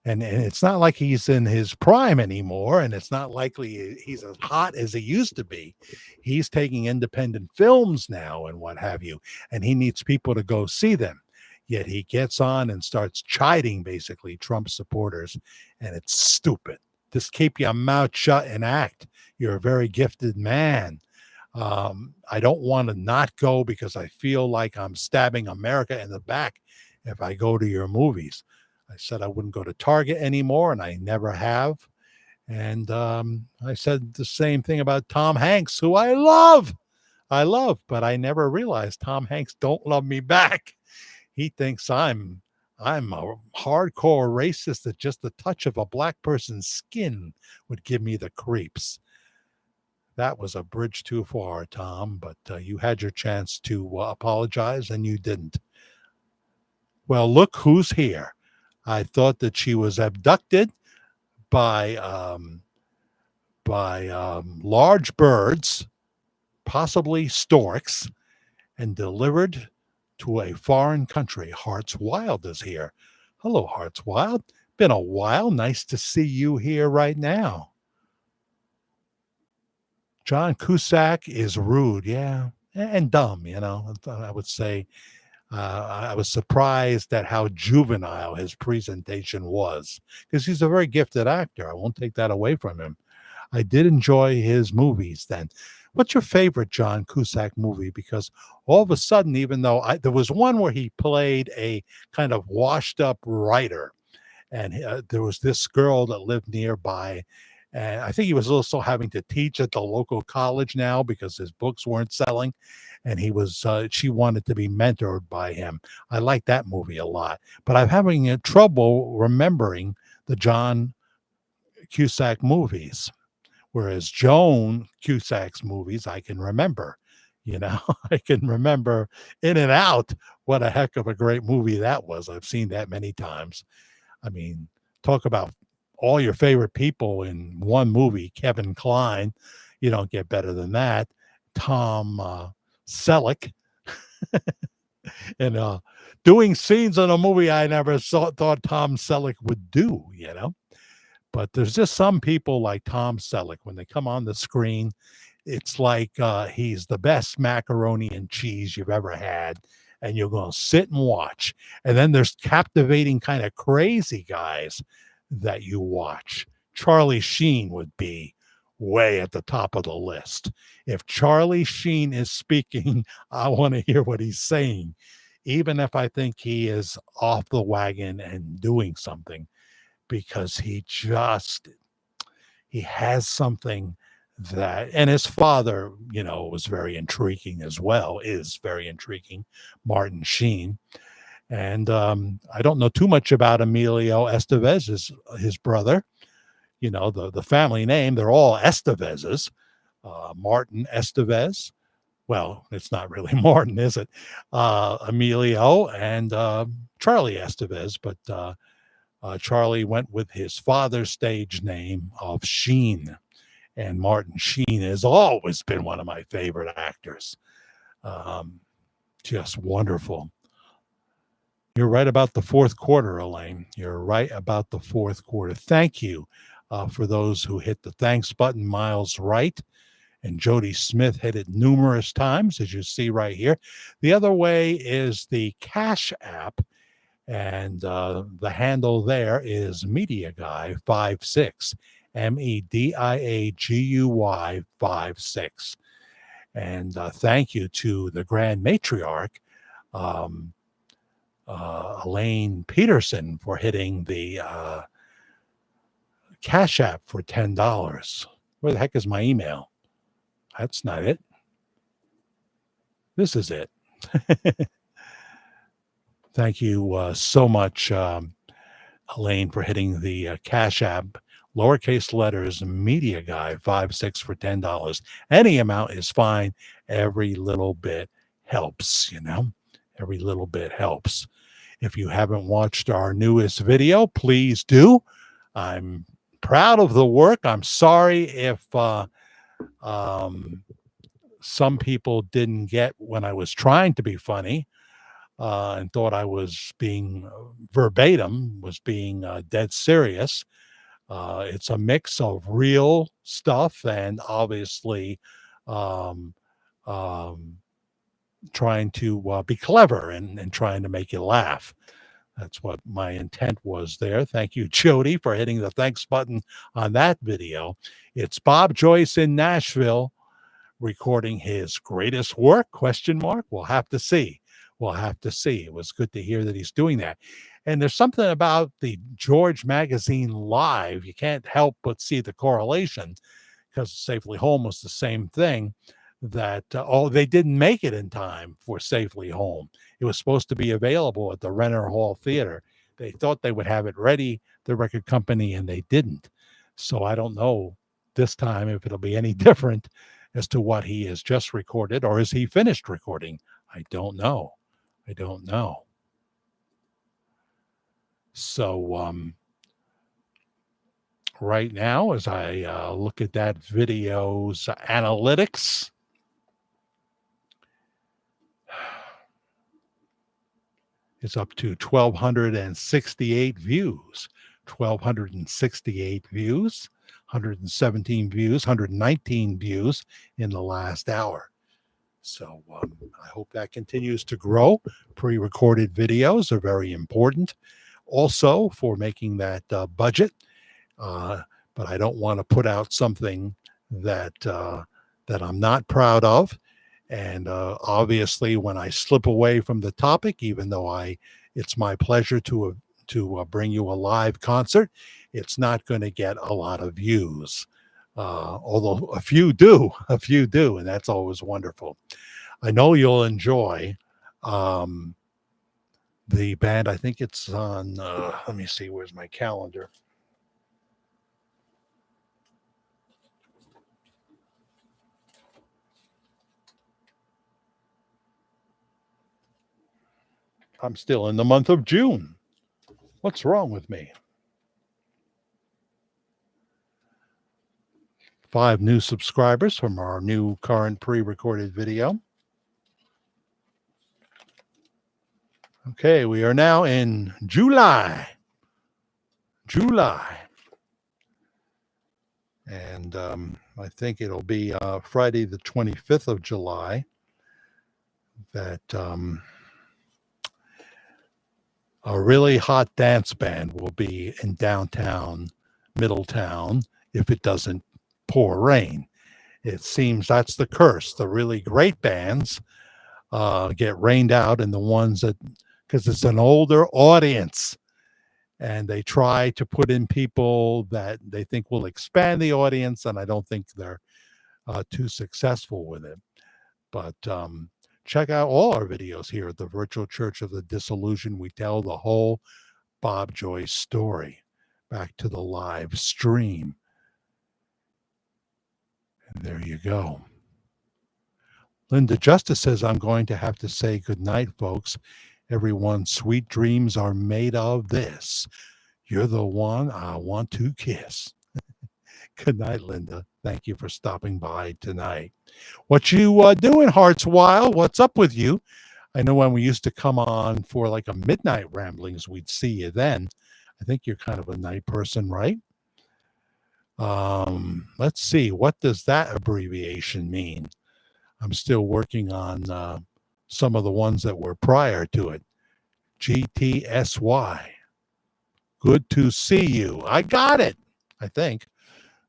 it's not like he's in his prime anymore, and it's not likely he's as hot as he used to be. He's taking independent films now and what have you, and he needs people to go see them. Yet he gets on and starts chiding basically Trump supporters, and it's stupid. Just keep your mouth shut and act. You're a very gifted man. I don't want to not go because I feel like I'm stabbing America in the back if I go to your movies. I said I wouldn't go to Target anymore, and I never have. And I said the same thing about Tom Hanks, who I love, but I never realized Tom Hanks don't love me back. He thinks I'm a hardcore racist that just the touch of a black person's skin would give me the creeps. That was a bridge too far, Tom, but you had your chance to apologize, and you didn't. Well, look who's here. I thought that she was abducted by large birds, possibly storks, and delivered to a foreign country. Hearts Wild is here. Hello, Hearts Wild. Been a while. Nice to see you here right now. John Cusack is rude, yeah, and dumb, I would say. I was surprised at how juvenile his presentation was, because he's a very gifted actor. I won't take that away from him. I did enjoy his movies then. What's your favorite John Cusack movie? Because all of a sudden, even though there was one where he played a kind of washed up writer, and there was this girl that lived nearby, and I think he was also having to teach at the local college now because his books weren't selling, and she wanted to be mentored by him. I like that movie a lot, but I'm having trouble remembering the John Cusack movies. Whereas Joan Cusack's movies, I can remember. You know, I can remember in and out. What a heck of a great movie that was. I've seen that many times. I mean, talk about all your favorite people in one movie. Kevin Kline, you don't get better than that. Tom Selleck, and doing scenes in a movie I never thought Tom Selleck would do, you know. But there's just some people like Tom Selleck, when they come on the screen, it's like he's the best macaroni and cheese you've ever had, and you're going to sit and watch. And then there's captivating kind of crazy guys that you watch. Charlie Sheen would be way at the top of the list. If Charlie Sheen is speaking, I want to hear what he's saying, even if I think he is off the wagon and doing something, because he has something that, and his father, you know, was very intriguing as well, is very intriguing, Martin Sheen. And I don't know too much about Emilio Estevez, his brother. You know, the family name, they're all Estevezes. Martin Estevez. Well, it's not really Martin, is it? Emilio and Charlie Estevez, but Charlie went with his father's stage name of Sheen. And Martin Sheen has always been one of my favorite actors. Just wonderful. You're right about the fourth quarter, Elaine. You're right about the fourth quarter. Thank you for those who hit the thanks button. Miles Wright and Jody Smith hit it numerous times, as you see right here. The other way is the Cash App, and the handle there is Media Guy 56, MEDIAGUY 56. And thank you to the Grand Matriarch, Elaine Peterson, for hitting the Cash App for $10. Where the heck is my email? That's not it. This is it. Thank you so much, Elaine, for hitting the Cash App, lowercase letters, Media Guy 56 for $10. Any amount is fine. Every little bit helps, you know. Every little bit helps. If you haven't watched our newest video, please do. I'm proud of the work. I'm sorry if some people didn't get when I was trying to be funny and thought I was being verbatim, was being dead serious. It's a mix of real stuff and obviously um, trying to be clever and trying to make you laugh. That's what my intent was there. Thank you, Jody, for hitting the thanks button on that video. It's Bob Joyce in Nashville recording his greatest work, question mark. We'll have to see. We'll have to see. It was good to hear that he's doing that. And there's something about the George Magazine Live. You can't help but see the correlation, because Safely Home was the same thing, that, they didn't make it in time for Safely Home. It was supposed to be available at the Renner Hall Theater. They thought they would have it ready, the record company, and they didn't. So I don't know this time if it'll be any different as to what he has just recorded, or is he finished recording? I don't know. I don't know. So right now, as I look at that video's analytics, it's up to 1,268 views. 1,268 views, 117 views, 119 views in the last hour. So I hope that continues to grow. Pre-recorded videos are very important also for making that budget. But I don't want to put out something that I'm not proud of. And obviously, when I slip away from the topic, even though it's my pleasure to bring you a live concert, it's not going to get a lot of views. Although a few do, and that's always wonderful. I know you'll enjoy the band. I think it's on, let me see, where's my calendar? I'm still in the month of June. What's wrong with me? 5 new subscribers from our new current pre-recorded video. Okay, we are now in July. And I think it'll be Friday the 25th of July that a really hot dance band will be in downtown Middletown if it doesn't pour rain. It seems that's the curse. The really great bands get rained out, and the ones that, because it's an older audience, and they try to put in people that they think will expand the audience, and I don't think they're too successful with it. But check out all our videos here at the Virtual Church of the Disillusioned. We tell the whole Bob Joyce story back to the live stream. And there you go. Linda Justice says, I'm going to have to say good night, folks. Everyone's sweet dreams are made of this. You're the one I want to kiss. Good night, Linda. Thank you for stopping by tonight. What you doing, Hearts Wild? What's up with you? I know when we used to come on for like a midnight ramblings, we'd see you then. I think you're kind of a night person, right? Let's see. What does that abbreviation mean? I'm still working on some of the ones that were prior to it. GTSY. Good to see you. I got it, I think.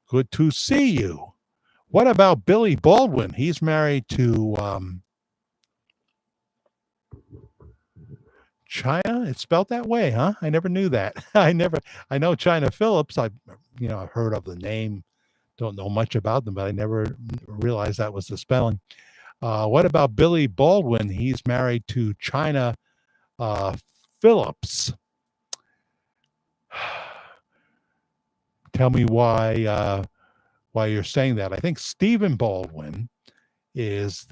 Good to see you. What about Billy Baldwin? He's married to China. It's spelled that way, huh? I never knew that. I know China Phillips. I've heard of the name. Don't know much about them, but I never realized that was the spelling. What about Billy Baldwin? He's married to China Phillips. Tell me why you're saying that. I think Stephen Baldwin is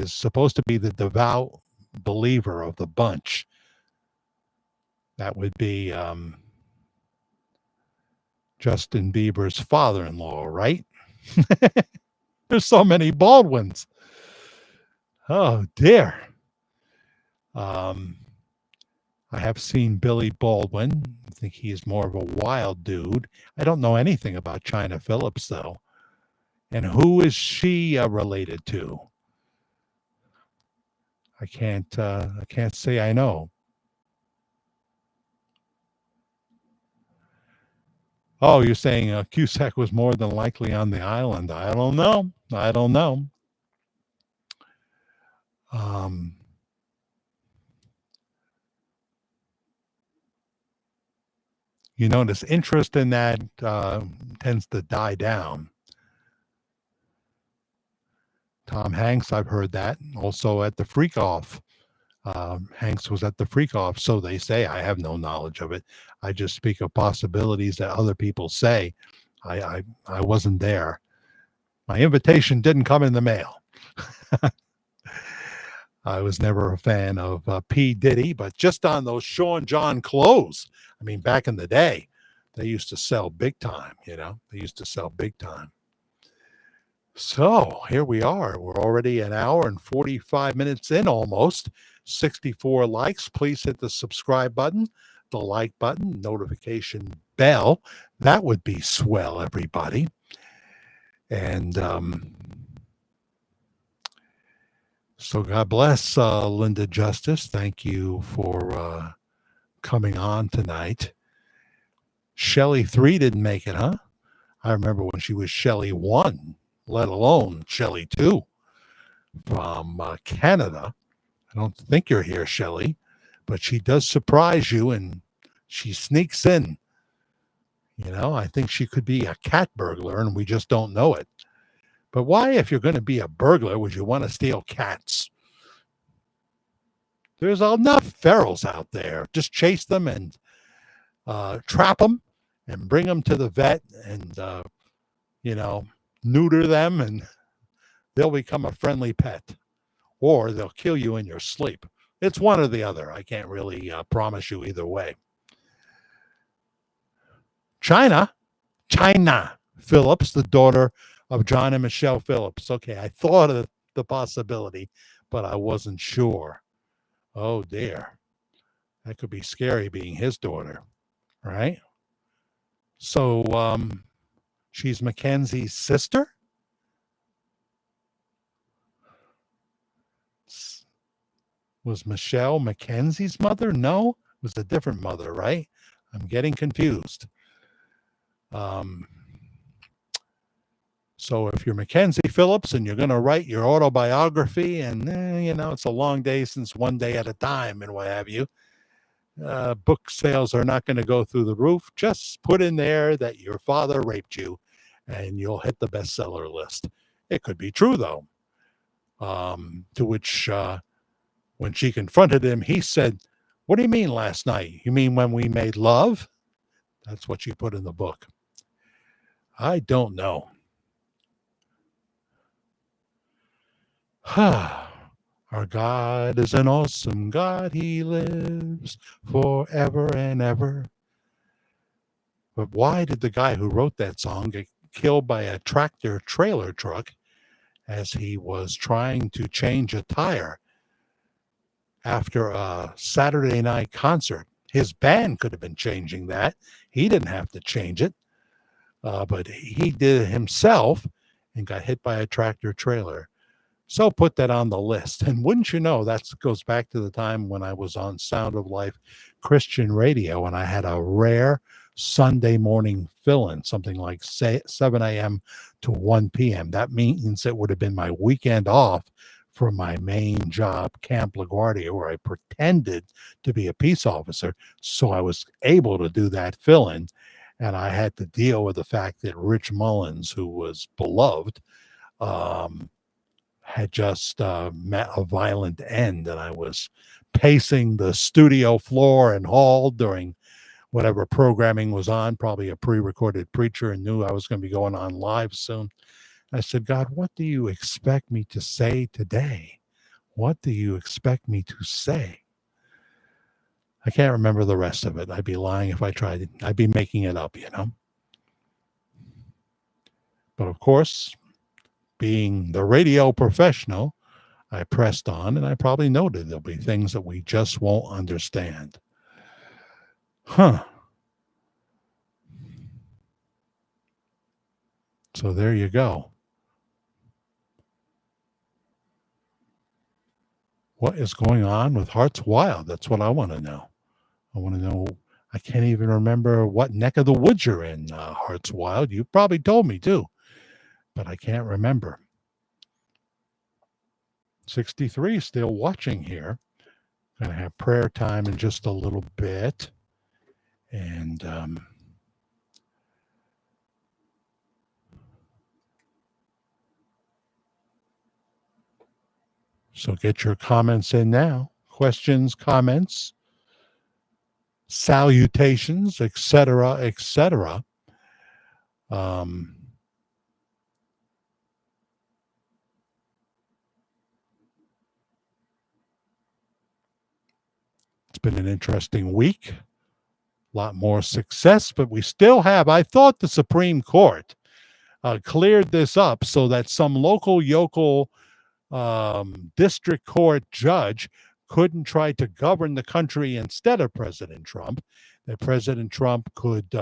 supposed to be the devout believer of the bunch. That would be Justin Bieber's father-in-law, right? There's so many Baldwins. Oh dear. I have seen Billy Baldwin. I think he's more of a wild dude. I don't know anything about China Phillips, though. And who is she related to? I can't say I know. Oh, you're saying Cusack was more than likely on the island. I don't know. You notice interest in that tends to die down. Tom Hanks, I've heard that. Also at the Freak Off. Hanks was at the Freak Off, so they say. I have no knowledge of it. I just speak of possibilities that other people say. I wasn't there. My invitation didn't come in the mail. I was never a fan of P. Diddy, but just on those Sean John clothes. I mean, back in the day, they used to sell big time, They used to sell big time. So here we are. We're already an hour and 45 minutes in almost. 64 likes. Please hit the subscribe button, the like button, notification bell. That would be swell, everybody. And so God bless Linda Justice. Thank you for coming on tonight. Shelley 3 didn't make it, huh? I remember when she was Shelley 1, let alone Shelley 2 from Canada. I don't think you're here, Shelley, but she does surprise you and she sneaks in. I think she could be a cat burglar and we just don't know it. But why, if you're going to be a burglar, would you want to steal cats? There's enough ferals out there. Just chase them and trap them and bring them to the vet and, neuter them and they'll become a friendly pet. Or they'll kill you in your sleep. It's one or the other. I can't really promise you either way. China Phillips, the daughter of John and Michelle Phillips. Okay, I thought of the possibility, but I wasn't sure. Oh dear. That could be scary being his daughter, right? So she's Mackenzie's sister? Was Michelle Mackenzie's mother? No, it was a different mother, right? I'm getting confused. So if you're Mackenzie Phillips and you're going to write your autobiography and, it's a long day since one day at a time and what have you, book sales are not going to go through the roof. Just put in there that your father raped you and you'll hit the bestseller list. It could be true, though. To which, when she confronted him, he said, "What do you mean last night? You mean when we made love?" That's what she put in the book. I don't know. Our God is an awesome God. He lives forever and ever. But why did the guy who wrote that song get killed by a tractor trailer truck as he was trying to change a tire after a Saturday night concert? His band could have been changing that. He didn't have to change it. But he did it himself and got hit by a tractor trailer. So put that on the list. And wouldn't you know, that goes back to the time when I was on Sound of Life Christian radio and I had a rare Sunday morning fill-in, something like 7 a.m. to 1 p.m. That means it would have been my weekend off from my main job, Camp LaGuardia, where I pretended to be a peace officer. So I was able to do that fill-in. And I had to deal with the fact that Rich Mullins, who was beloved, had just met a violent end. And I was pacing the studio floor and hall during whatever programming was on, probably a pre-recorded preacher, and knew I was going to be going on live soon. I said, "God, what do you expect me to say today? What do you expect me to say?" I can't remember the rest of it. I'd be lying if I tried. I'd be making it up, But of course, being the radio professional, I pressed on and I probably noted there'll be things that we just won't understand. So there you go. What is going on with Hearts Wild? That's what I want to know. I want to know. I can't even remember what neck of the woods you're in, Hearts Wild. You probably told me too, but I can't remember. 63 still watching here. Going to have prayer time in just a little bit. And so get your comments in now. Questions, comments, salutations, etc., etc. It's been an interesting week. A lot more success, but we still have, I thought the Supreme Court cleared this up so that some local yokel district court judge couldn't try to govern the country instead of President Trump. That President Trump could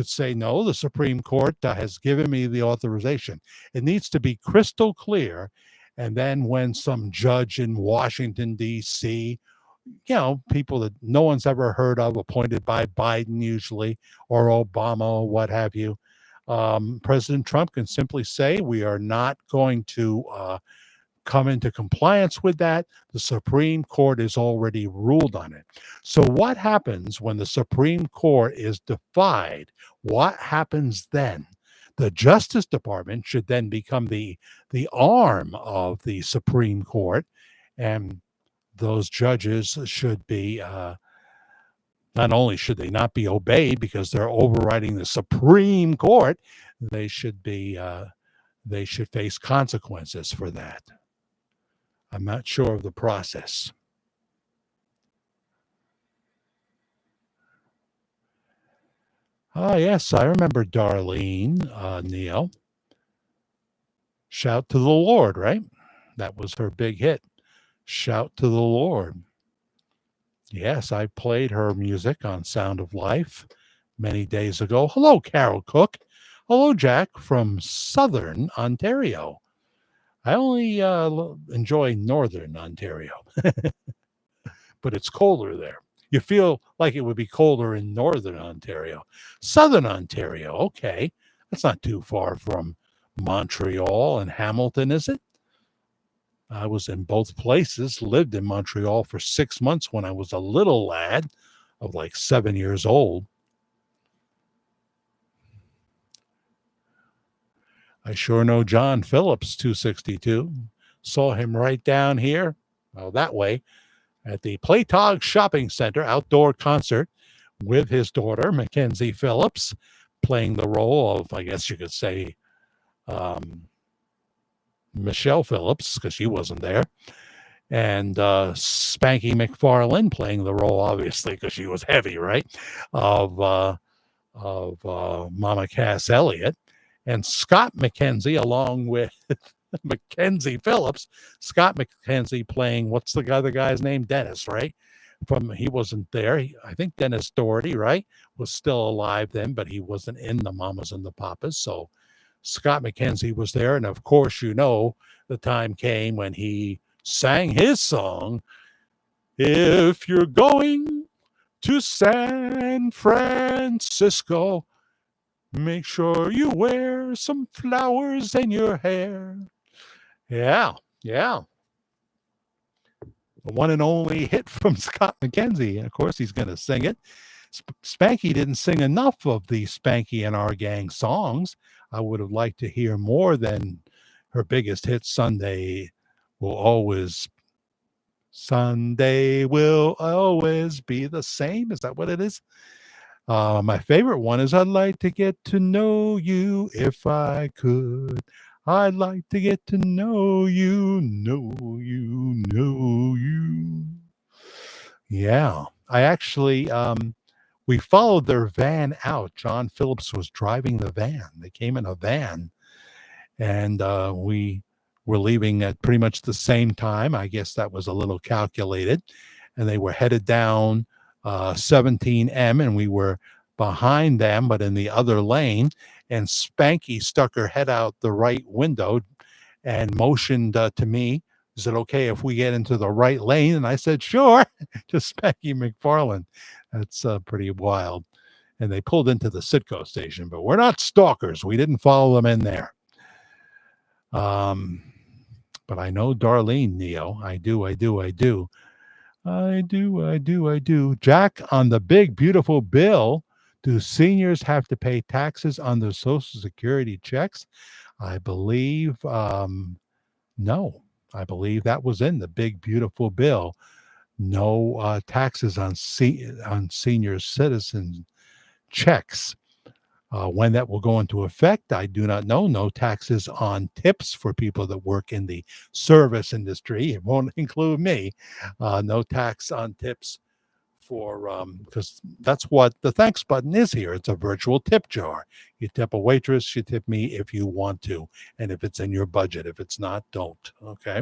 say, no, the Supreme Court has given me the authorization. It needs to be crystal clear. And then when some judge in Washington, D.C., people that no one's ever heard of, appointed by Biden usually, or Obama, or what have you, President Trump can simply say, we are not going to come into compliance with that. The Supreme Court has already ruled on it. So what happens when the Supreme Court is defied? What happens then? The Justice Department should then become the arm of the Supreme Court, and those judges should be not only should they not be obeyed because they're overriding the Supreme Court, they should face consequences for that. I'm not sure of the process. Ah, yes, I remember Darlene Neal. Shout to the Lord, right? That was her big hit. Shout to the Lord. Yes, I played her music on Sound of Life many days ago. Hello, Carol Cook. Hello, Jack from Southern Ontario. I only enjoy Northern Ontario, but it's colder there. You feel like it would be colder in Northern Ontario. Southern Ontario, okay. That's not too far from Montreal and Hamilton, is it? I was in both places, lived in Montreal for 6 months when I was a little lad of like 7 years old. I sure know John Phillips, 262. Saw him right down here, well, that way, at the Playtog Shopping Center outdoor concert with his daughter, Mackenzie Phillips, playing the role of, I guess you could say, um, Michelle Phillips, because she wasn't there, and Spanky McFarlane playing the role, obviously, because she was heavy, right, of Mama Cass Elliott, and Scott McKenzie along with Mackenzie Phillips. Scott McKenzie playing what's the other guy's name? Dennis, right? From he wasn't there. I think Dennis Doherty, right, was still alive then, but he wasn't in the Mamas and the Papas. So Scott McKenzie was there, and of course, you know, the time came when he sang his song. If you're going to San Francisco, make sure you wear some flowers in your hair. Yeah, yeah. The one and only hit from Scott McKenzie. And of course, he's going to sing it. Spanky didn't sing enough of the Spanky and Our Gang songs. I would have liked to hear more than her biggest hit, Sunday will always be the same. Is that what it is? My favorite one is I'd like to get to know you if I could. I'd like to get to know you, know you, know you. Yeah. I actually, we followed their van out. John Phillips was driving the van. They came in a van, and we were leaving at pretty much the same time. I guess that was a little calculated. And they were headed down 17M, and we were behind them, but in the other lane. And Spanky stuck her head out the right window and motioned to me. Is it okay if we get into the right lane? And I said, sure, to Spanky McFarlane. That's pretty wild. And they pulled into the Citgo station, but we're not stalkers. We didn't follow them in there. But I know Darlene Neo. I do. Jack, on the big, beautiful bill, do seniors have to pay taxes on their Social Security checks? I believe, no. I believe that was in the big, beautiful bill. No taxes on senior citizen checks. When that will go into effect, I do not know. No taxes on tips for people that work in the service industry. It won't include me. No tax on tips for, because that's what the thanks button is here. It's a virtual tip jar. You tip a waitress, you tip me if you want to, and if it's in your budget. If it's not, don't. Okay.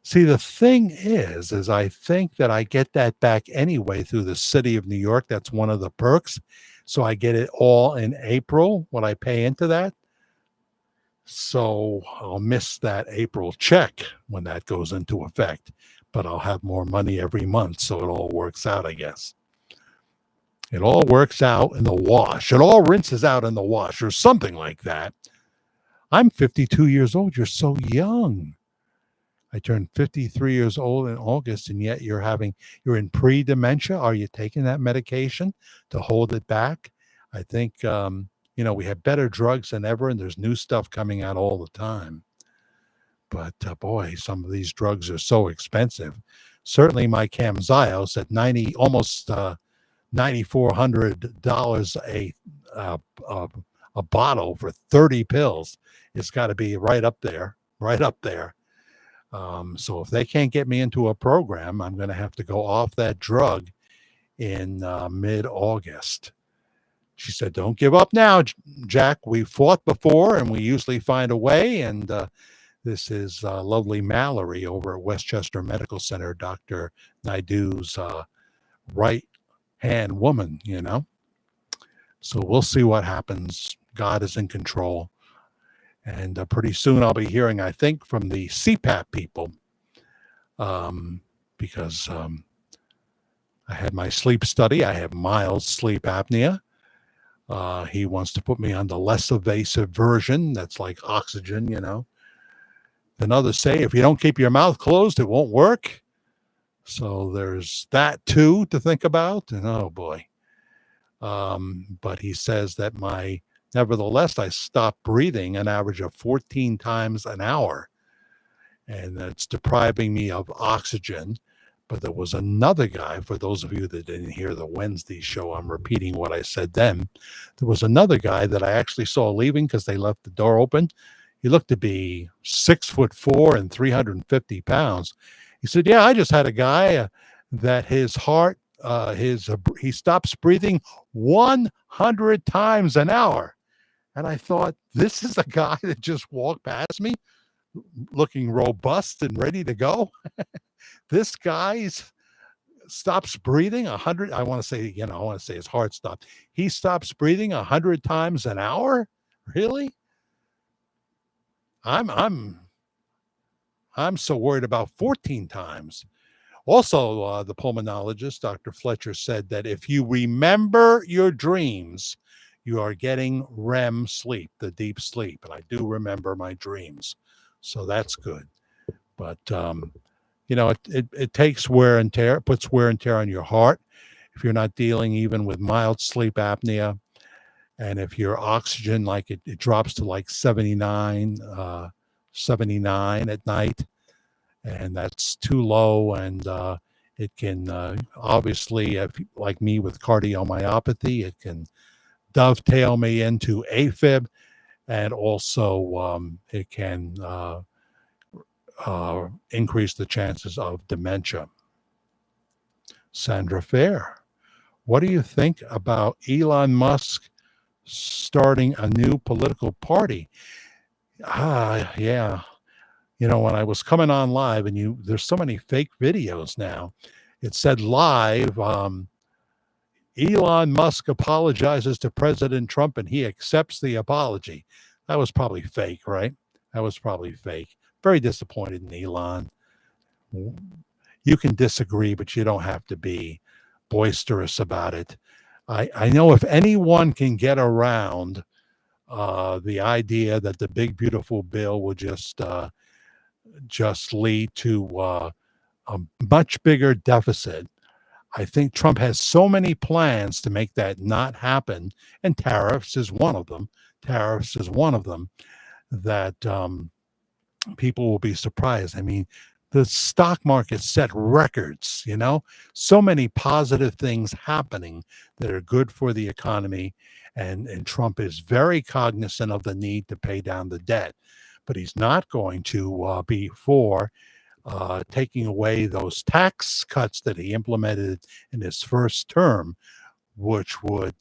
See, the thing is I think that I get that back anyway through the city of New York. That's one of the perks. So I get it all in April when I pay into that. So I'll miss that April check when that goes into effect, but I'll have more money every month. So it all works out, I guess. It all works out in the wash. It all rinses out in the wash or something like that. I'm 52 years old. You're so young. I turned 53 years old in August, and yet you're in pre-dementia. Are you taking that medication to hold it back? I think, we have better drugs than ever, and there's new stuff coming out all the time. But boy, some of these drugs are so expensive. Certainly my Camzyos at almost $9,400 a bottle for 30 pills. It's got to be right up there. So if they can't get me into a program, I'm going to have to go off that drug in mid-August. She said, "Don't give up now, Jack. We fought before, and we usually find a way." And this is lovely Mallory over at Westchester Medical Center, Dr. Naidu's right-hand woman, So we'll see what happens. God is in control. And pretty soon I'll be hearing, I think, from the CPAP people, because I had my sleep study. I have mild sleep apnea. He wants to put me on the less evasive version. That's like oxygen, Then others say if you don't keep your mouth closed, it won't work. So there's that too to think about. And oh boy. But he says that nevertheless, I stopped breathing an average of 14 times an hour. And that's depriving me of oxygen. But there was another guy, for those of you that didn't hear the Wednesday show, I'm repeating what I said then. There was another guy that I actually saw leaving because they left the door open. He looked to be 6'4" and 350 pounds. He said, "Yeah, I just had a guy that his heart, he stops breathing 100 times an hour." And I thought, this is a guy that just walked past me looking robust and ready to go. This guy stops breathing 100. I want to say his heart stopped. He stops breathing 100 times an hour. Really? I'm so worried about 14 times. Also, the pulmonologist, Dr. Fletcher, said that if you remember your dreams, you are getting REM sleep, the deep sleep. And I do remember my dreams. So that's good. But it takes wear and tear, puts wear and tear on your heart if you're not dealing even with mild sleep apnea. And if your oxygen, like it drops to like 79 at night, and that's too low. And it can obviously, if, like me with cardiomyopathy, it can dovetail me into AFib, and also it can increase the chances of dementia. Sandra Fair, what do you think about Elon Musk starting a new political party? Yeah. When I was coming on live, and there's so many fake videos now. It said live, Elon Musk apologizes to President Trump and he accepts the apology. That was probably fake, right? That was probably fake. Very disappointed in Elon. You can disagree, but you don't have to be boisterous about it. I know if anyone can get around the idea that the big, beautiful bill will just lead to a much bigger deficit, I think Trump has so many plans to make that not happen, and tariffs is one of them. That people will be surprised. I mean, the stock market set records, so many positive things happening that are good for the economy. And Trump is very cognizant of the need to pay down the debt, but he's not going to be for taking away those tax cuts that he implemented in his first term, which would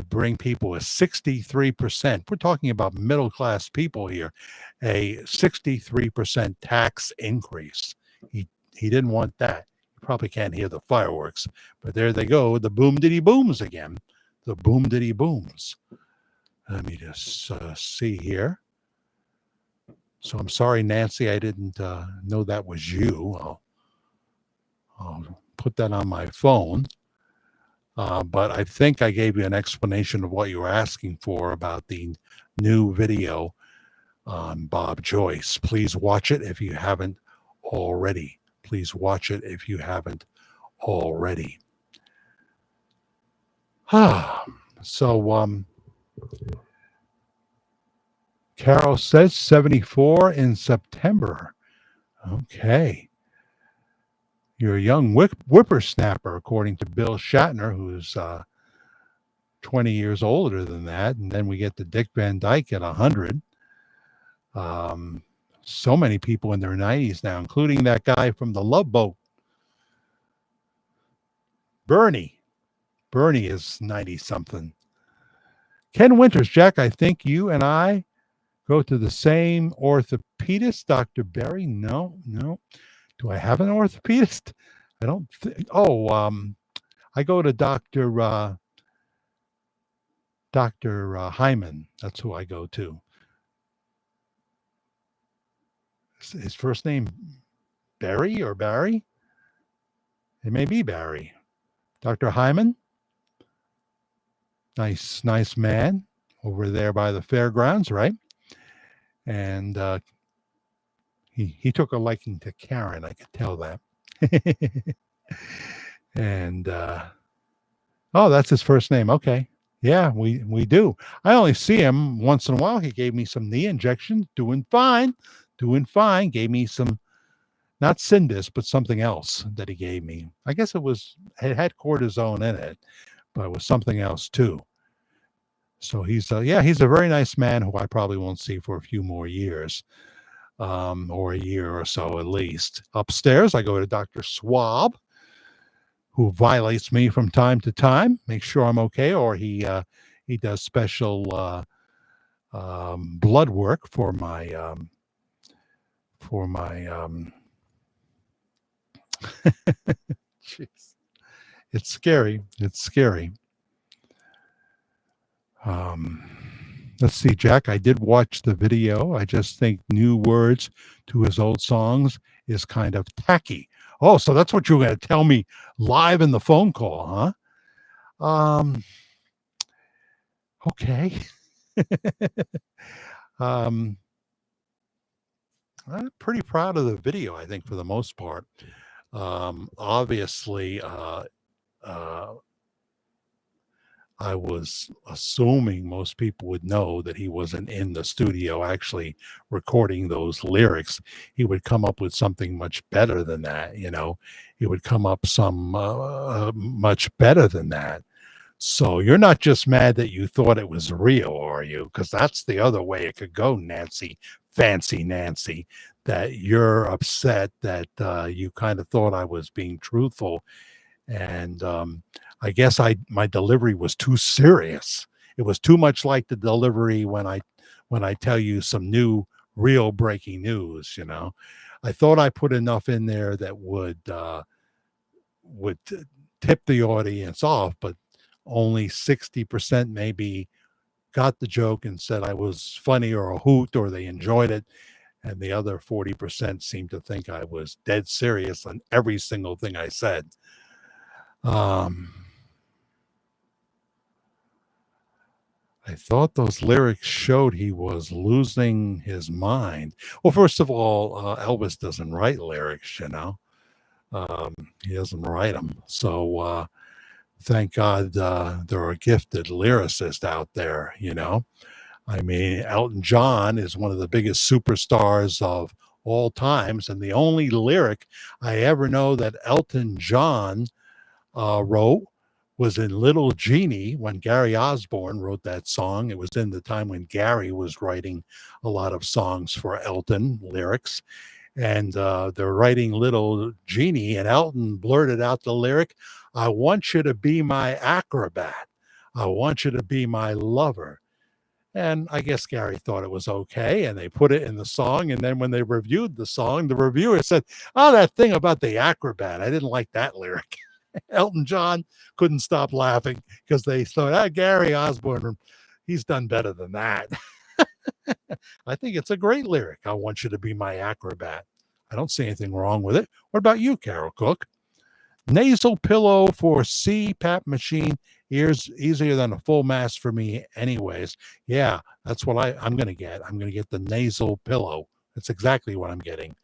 bring people a 63%. We're talking about middle-class people here, a 63% tax increase. He didn't want that. You probably can't hear the fireworks, but there they go, the boom-diddy-booms again. The boom-diddy-booms. Let me just see here. So I'm sorry, Nancy, I didn't know that was you. I'll put that on my phone. But I think I gave you an explanation of what you were asking for about the new video on Bob Joyce. Please watch it if you haven't already. So, Carol says 74 in September. Okay. You're a young whippersnapper, according to Bill Shatner, who's 20 years older than that. And then we get to Dick Van Dyke at 100. So many people in their 90s now, including that guy from the Love Boat. Bernie. Bernie is 90 something. Ken Winters, Jack, I think you and I go to the same orthopedist, Dr. Berry. No, no. Do I have an orthopedist? I don't think. Oh, I go to Dr. Hyman. That's who I go to. His first name Barry or Barry? It may be Barry. Dr. Hyman. Nice man over there by the fairgrounds, right? And he took a liking to Karen. I could tell that. And oh, that's his first name. Okay. Yeah, we do. I only see him once in a while. He gave me some knee injections. Doing fine. Doing fine. Gave me some, not Syndis, but something else that he gave me. I guess it had cortisone in it, but it was something else too. So he's a very nice man who I probably won't see for a few more years, or a year or so at least. Upstairs, I go to Dr. Swab, who violates me from time to time, makes sure I'm okay, or he does special blood work for my jeez. It's scary. It's scary. Let's see, Jack. I did watch the video. I just think new words to his old songs is kind of tacky. Oh, so that's what you're going to tell me live in the phone call, huh? Okay. I'm pretty proud of the video, I think, for the most part. Obviously, I was assuming most people would know that he wasn't in the studio actually recording those lyrics. He would come up with something much better than that, you know. He would come up some much better than that. So you're not just mad that you thought it was real, are you? Because that's the other way it could go, Nancy, fancy Nancy, that you're upset that you kind of thought I was being truthful. And I guess my delivery was too serious. It was too much like the delivery when I tell you some new real breaking news, you know. I thought I put enough in there that would tip the audience off, but only 60% maybe got the joke and said I was funny or a hoot or they enjoyed it. And the other 40% seemed to think I was dead serious on every single thing I said. I thought those lyrics showed he was losing his mind. Well, first of all, Elvis doesn't write lyrics, you know. He doesn't write them. So thank God there are gifted lyricists out there, you know. I mean, Elton John is one of the biggest superstars of all times. And the only lyric I ever know that Elton John wrote was in Little Genie when Gary Osborne wrote that song. It was in the time when Gary was writing a lot of songs for Elton lyrics. And they're writing Little Genie, and Elton blurted out the lyric, "I want you to be my acrobat. I want you to be my lover." And I guess Gary thought it was okay, and they put it in the song. And then when they reviewed the song, the reviewer said, "Oh, that thing about the acrobat, I didn't like that lyric." Elton John couldn't stop laughing because they thought, Gary Osborne, he's done better than that. I think it's a great lyric. I want you to be my acrobat. I don't see anything wrong with it. What about you, Carol Cook? Nasal pillow for CPAP machine. Ears easier than a full mask for me anyways. Yeah, that's what I'm going to get. I'm going to get the nasal pillow. That's exactly what I'm getting.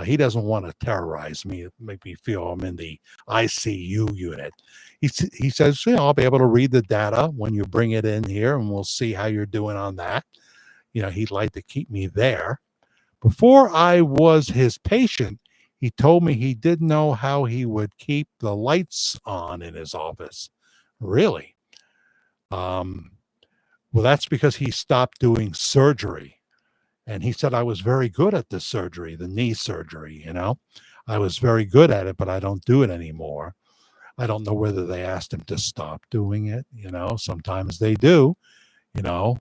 He doesn't want to terrorize me, make me feel I'm in the ICU unit. He says, I'll be able to read the data when you bring it in here, and we'll see how you're doing on that. You know, he'd like to keep me there. Before I was his patient, he told me he didn't know how he would keep the lights on in his office. Really? Well, that's because he stopped doing surgery. And he said I was very good at this surgery, the knee surgery, you know. I was very good at it, but I don't do it anymore. I don't know whether they asked him to stop doing it. Sometimes they do. You know,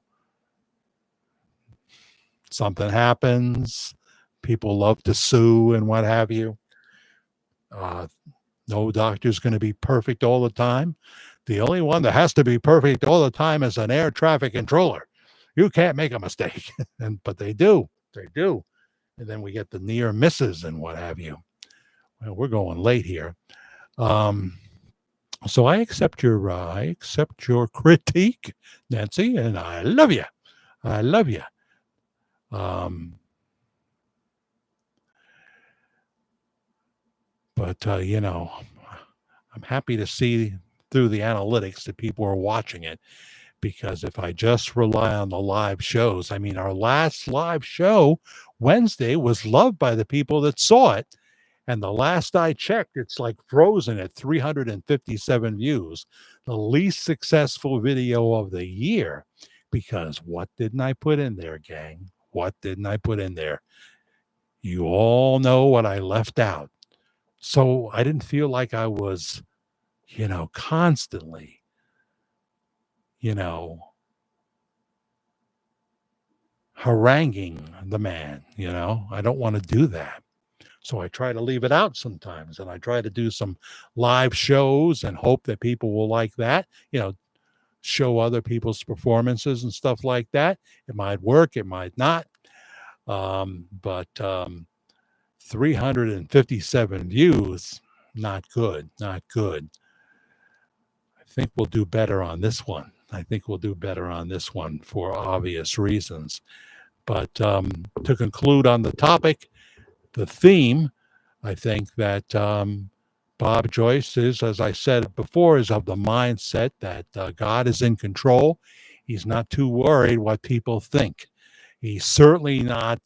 something happens. People love to sue and what have you. Uh, no doctor's going to be perfect all the time. The only one that has to be perfect all the time is an air traffic controller. You can't make a mistake, but they do. They do. And then we get the near misses and what have you. Well, we're going late here. So I accept your critique, Nancy, and I love you. I love you. But I'm happy to see through the analytics that people are watching it, because if I just rely on the live shows, I mean, our last live show Wednesday was loved by the people that saw it. And the last I checked, it's like frozen at 357 views, the least successful video of the year. Because what didn't I put in there, gang? What didn't I put in there? You all know what I left out. So I didn't feel like I was, constantly, haranguing the man. I don't want to do that. So I try to leave it out sometimes, and I try to do some live shows and hope that people will like that, show other people's performances and stuff like that. It might work, it might not. But 357 views, not good, not good. I think we'll do better on this one. I think we'll do better on this one for obvious reasons. But to conclude on the topic, the theme, I think that Bob Joyce is, as I said before, is of the mindset that God is in control. He's not too worried what people think. He's certainly not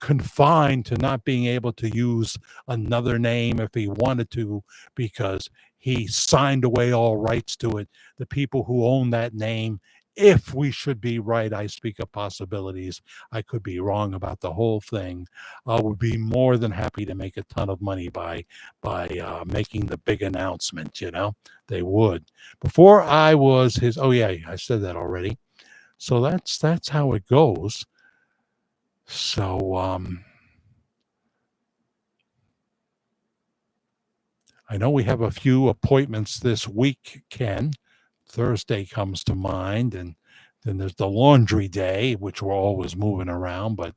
confined to not being able to use another name if he wanted to, because he signed away all rights to it. The people who own that name, if we should be right, I speak of possibilities. I could be wrong about the whole thing. Would be more than happy to make a ton of money by making the big announcement. They would. Before I was his. Oh yeah, I said that already. So that's how it goes. So I know we have a few appointments this week, Ken. Thursday comes to mind, and then there's the laundry day, which we're always moving around, but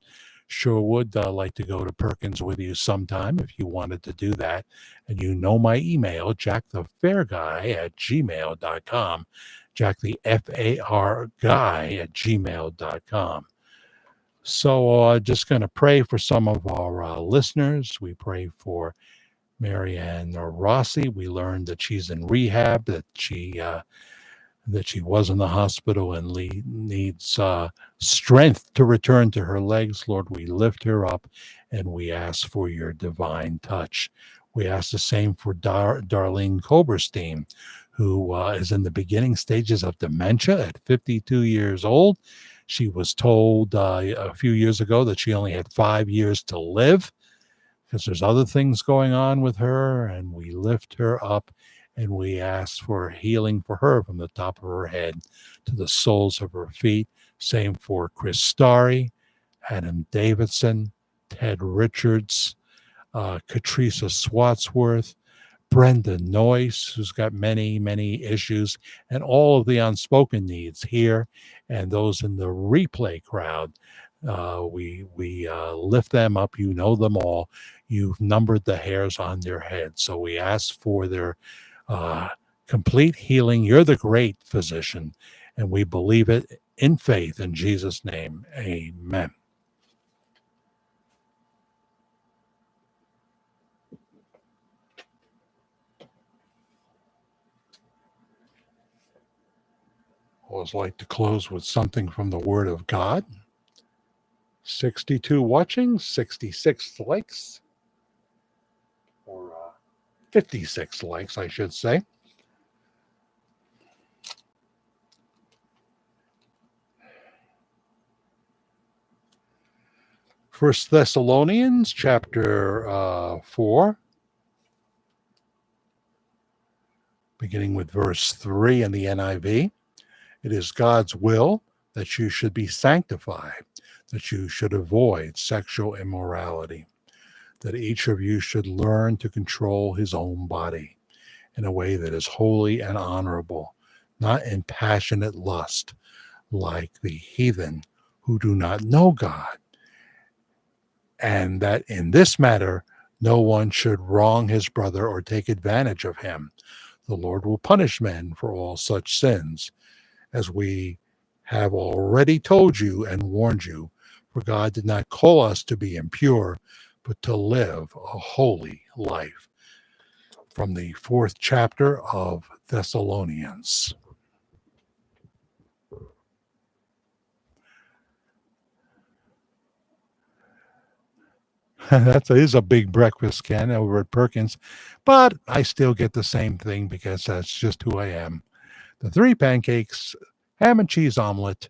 sure would like to go to Perkins with you sometime if you wanted to do that. And my email, jackthefairguy@gmail.com, jackthefarguy@gmail.com. So just going to pray for some of our listeners. We pray for Marianne Rossi. We learned that she's in rehab, that she was in the hospital and needs strength to return to her legs. Lord, we lift her up and we ask for your divine touch. We ask the same for Darlene Koberstein, who is in the beginning stages of dementia at 52 years old. She was told a few years ago that she only had 5 years to live, because there's other things going on with her, and we lift her up and we ask for healing for her from the top of her head to the soles of her feet. Same for Chris Starry, Adam Davidson, Ted Richards, Katrisa Swatsworth, Brenda Noyce, who's got many, many issues, and all of the unspoken needs here, and those in the replay crowd. We lift them up. You know them all. You've numbered the hairs on their head. So we ask for their complete healing. You're the great physician, and we believe it in faith in Jesus' name. Amen. I always like to close with something from the Word of God. 62 watching, 66 likes, or 56 likes, I should say. First Thessalonians chapter 4. beginning with verse 3 in the NIV. It is God's will that you should be sanctified, that you should avoid sexual immorality, that each of you should learn to control his own body in a way that is holy and honorable, not in passionate lust like the heathen who do not know God, and that in this matter no one should wrong his brother or take advantage of him. The Lord will punish men for all such sins, as we have already told you and warned you, for God did not call us to be impure, but to live a holy life. From the 4th chapter of Thessalonians. That is a big breakfast, Ken, over at Perkins, but I still get the same thing because that's just who I am. The 3 pancakes, ham and cheese omelet,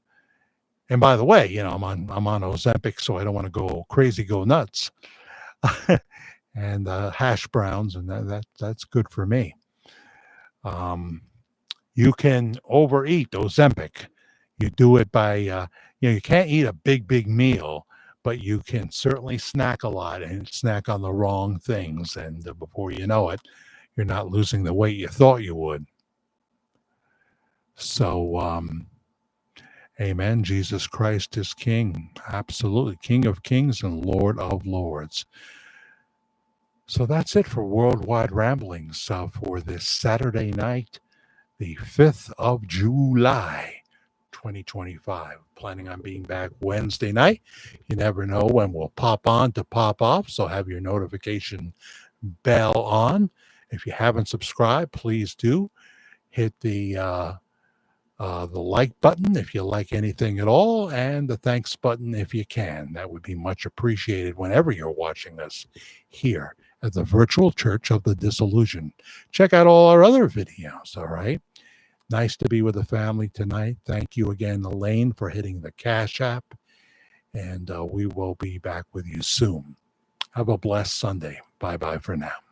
and by the way, I'm on Ozempic, so I don't want to go crazy, go nuts. And hash browns, and that's good for me. You can overeat Ozempic. You do it by you can't eat a big meal, but you can certainly snack a lot and snack on the wrong things, and before you know it, you're not losing the weight you thought you would. So, amen. Jesus Christ is King. Absolutely. King of kings and Lord of lords. So that's it for Worldwide Ramblings for this Saturday night, the 5th of July, 2025. Planning on being back Wednesday night. You never know when we'll pop on to pop off, so have your notification bell on. If you haven't subscribed, please do. Hit the like button if you like anything at all, and the thanks button if you can. That would be much appreciated whenever you're watching this here at the Virtual Church of the Disillusioned. Check out all our other videos, all right? Nice to be with the family tonight. Thank you again, Elaine, for hitting the Cash App, and we will be back with you soon. Have a blessed Sunday. Bye-bye for now.